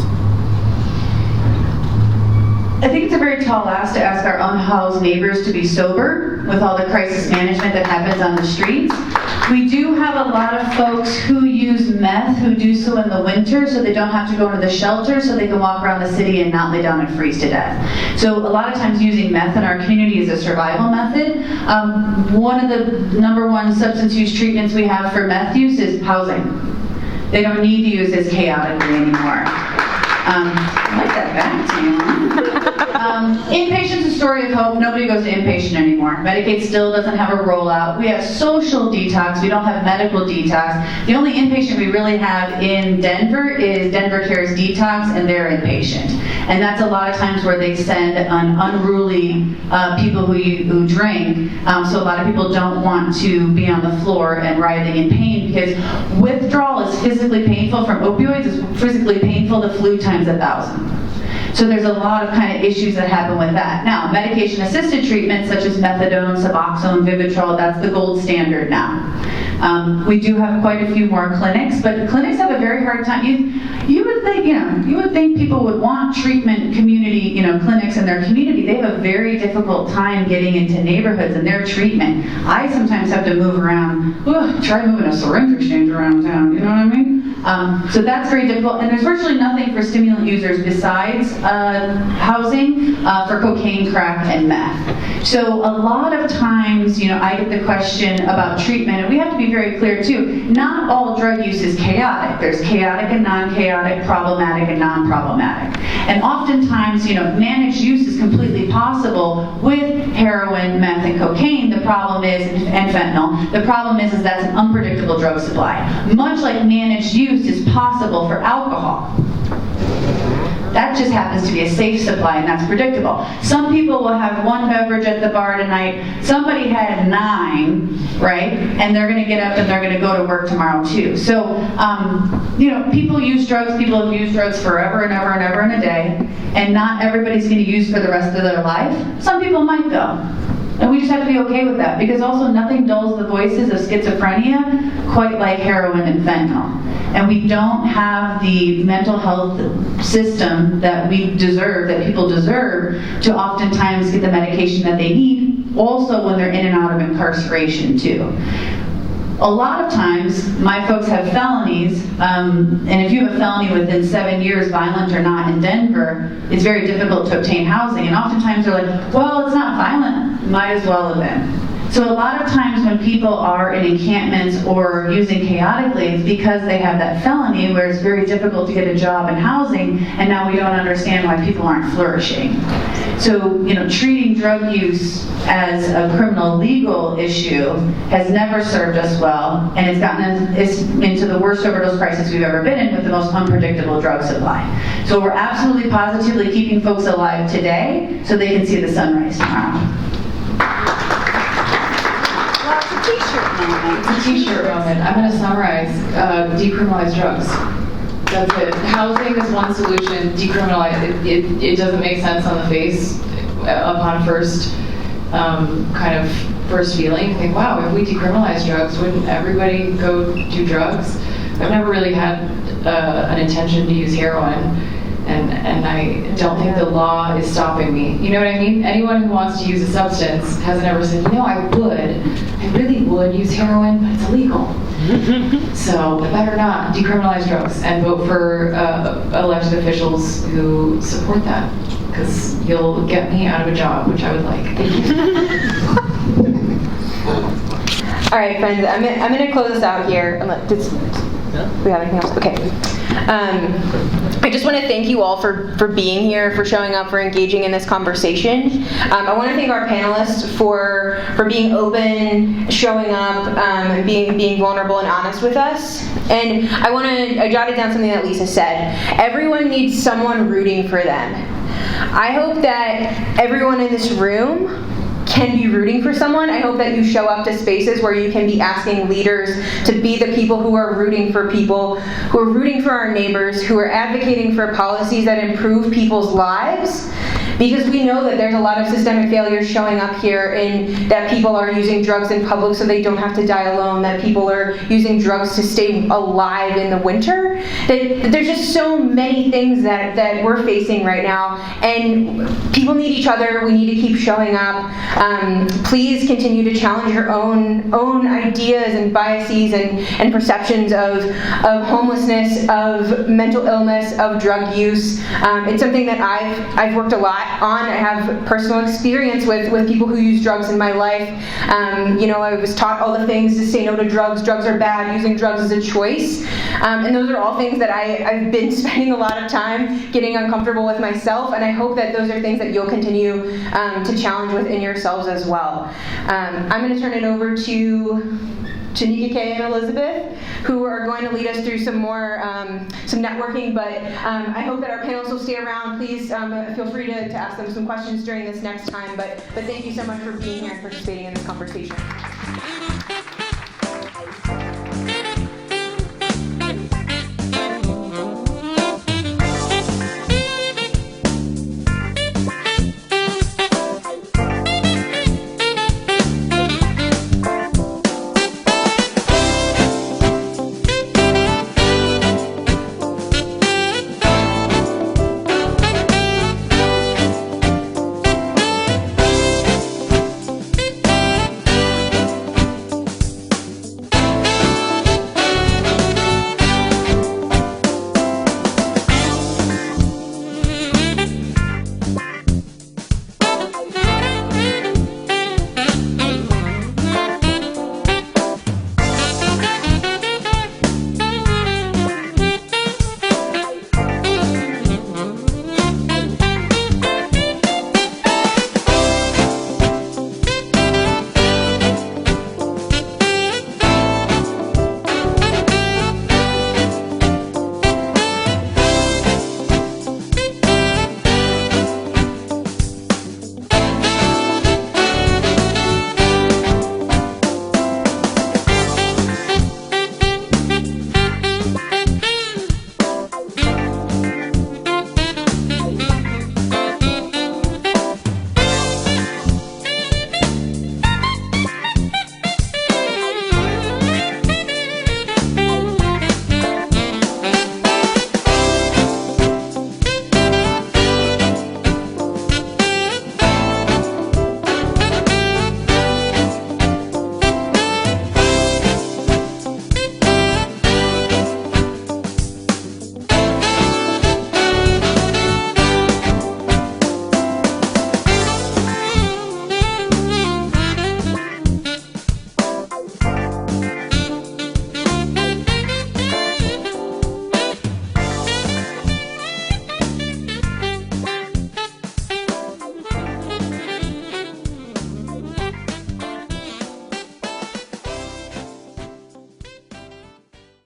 I think it's a very tall ask to ask our unhoused neighbors to be sober with all the crisis management that happens on the streets. We do have a lot of folks who use meth who do so in the winter so they don't have to go into the shelter, so they can walk around the city and not lay down and freeze to death. So a lot of times using meth in our community is a survival method. One of the #1 substance use treatments we have for meth use is housing. They don't need to use this chaotically anymore. I like that back to you. Inpatient's a story of hope. Nobody goes to inpatient anymore. Medicaid still doesn't have a rollout. We have social detox. We don't have medical detox. The only inpatient we really have in Denver is Denver Cares Detox, and they're inpatient. And that's a lot of times where they send unruly people who drink. So a lot of people don't want to be on the floor and writhing in pain, because withdrawal is physically painful from opioids. It's physically painful. The flu times 1,000. So there's a lot of kind of issues that happen with that. Now, medication-assisted treatments such as methadone, Suboxone, Vivitrol, that's the gold standard now. We do have quite a few more clinics, but clinics have a very hard time. You would think people would want treatment community, clinics in their community. They have a very difficult time getting into neighborhoods and their treatment. I sometimes have to move around. Try moving a syringe exchange around town. You know what I mean? So that's very difficult, and there's virtually nothing for stimulant users besides housing for cocaine, crack, and meth. So a lot of times, I get the question about treatment, and we have to be very clear too. Not all drug use is chaotic. There's chaotic and non-chaotic, problematic and non-problematic. And oftentimes, managed use is completely possible with heroin, meth, and cocaine. The problem is, and fentanyl, the problem is that's an unpredictable drug supply. Much like managed use is possible for alcohol. That just happens to be a safe supply, and that's predictable. Some people will have one beverage at the bar tonight. Somebody had 9, right? And they're going to get up and they're going to go to work tomorrow too. So, people use drugs. People have used drugs forever and ever and ever in a day, and not everybody's going to use for the rest of their life. Some people might though. And we just have to be okay with that, because also nothing dulls the voices of schizophrenia quite like heroin and fentanyl. And we don't have the mental health system that we deserve, that people deserve, to oftentimes get the medication that they need, also when they're in and out of incarceration too. A lot of times, my folks have felonies, and if you have a felony within 7 years, violent or not, in Denver, it's very difficult to obtain housing. And oftentimes they're like, well, it's not violent, might as well have been. So a lot of times when people are in encampments or using chaotically, it's because they have that felony where it's very difficult to get a job and housing, and now we don't understand why people aren't flourishing. So, treating drug use as a criminal legal issue has never served us well, and it's gotten us into the worst overdose crisis we've ever been in, with the most unpredictable drug supply. So we're absolutely positively keeping folks alive today so they can see the sunrise tomorrow. It's a t-shirt moment. I'm going to summarize. Decriminalize drugs. That's it. Housing is one solution. Decriminalize. It doesn't make sense on the face upon first first feeling. Think, wow, if we decriminalize drugs, wouldn't everybody go do drugs? I've never really had an intention to use heroin. And I don't think the law is stopping me. You know what I mean? Anyone who wants to use a substance hasn't ever said, I really would use heroin, but it's illegal. So I better not decriminalize drugs, and vote for elected officials who support that, because you'll get me out of a job, which I would like. All right, friends, I'm going to close this out here. Do we have anything else? Okay. I just want to thank you all for being here, for showing up, for engaging in this conversation. I want to thank our panelists for being open, showing up, and being vulnerable and honest with us. And I jotted down something that Lisa said. Everyone needs someone rooting for them. I hope that everyone in this room can be rooting for someone. I hope that you show up to spaces where you can be asking leaders to be the people who are rooting for people, who are rooting for our neighbors, who are advocating for policies that improve people's lives. Because we know that there's a lot of systemic failures showing up here, in that people are using drugs in public so they don't have to die alone, that people are using drugs to stay alive in the winter. That there's just so many things that we're facing right now, and people need each other. We need to keep showing up. Please continue to challenge your own ideas and biases and perceptions of homelessness, of mental illness, of drug use. It's something that I've worked a lot on. I have personal experience with people who use drugs in my life. I was taught all the things to say no to drugs. Drugs are bad. Using drugs is a choice. And those are all things that I've been spending a lot of time getting uncomfortable with myself. And I hope that those are things that you'll continue to challenge within yourselves as well. I'm going to turn it over to Tanika Kay and Elizabeth, who are going to lead us through some more some networking, but I hope that our panelists will stay around. Please feel free to ask them some questions during this next time, but thank you so much for being here and participating in this conversation.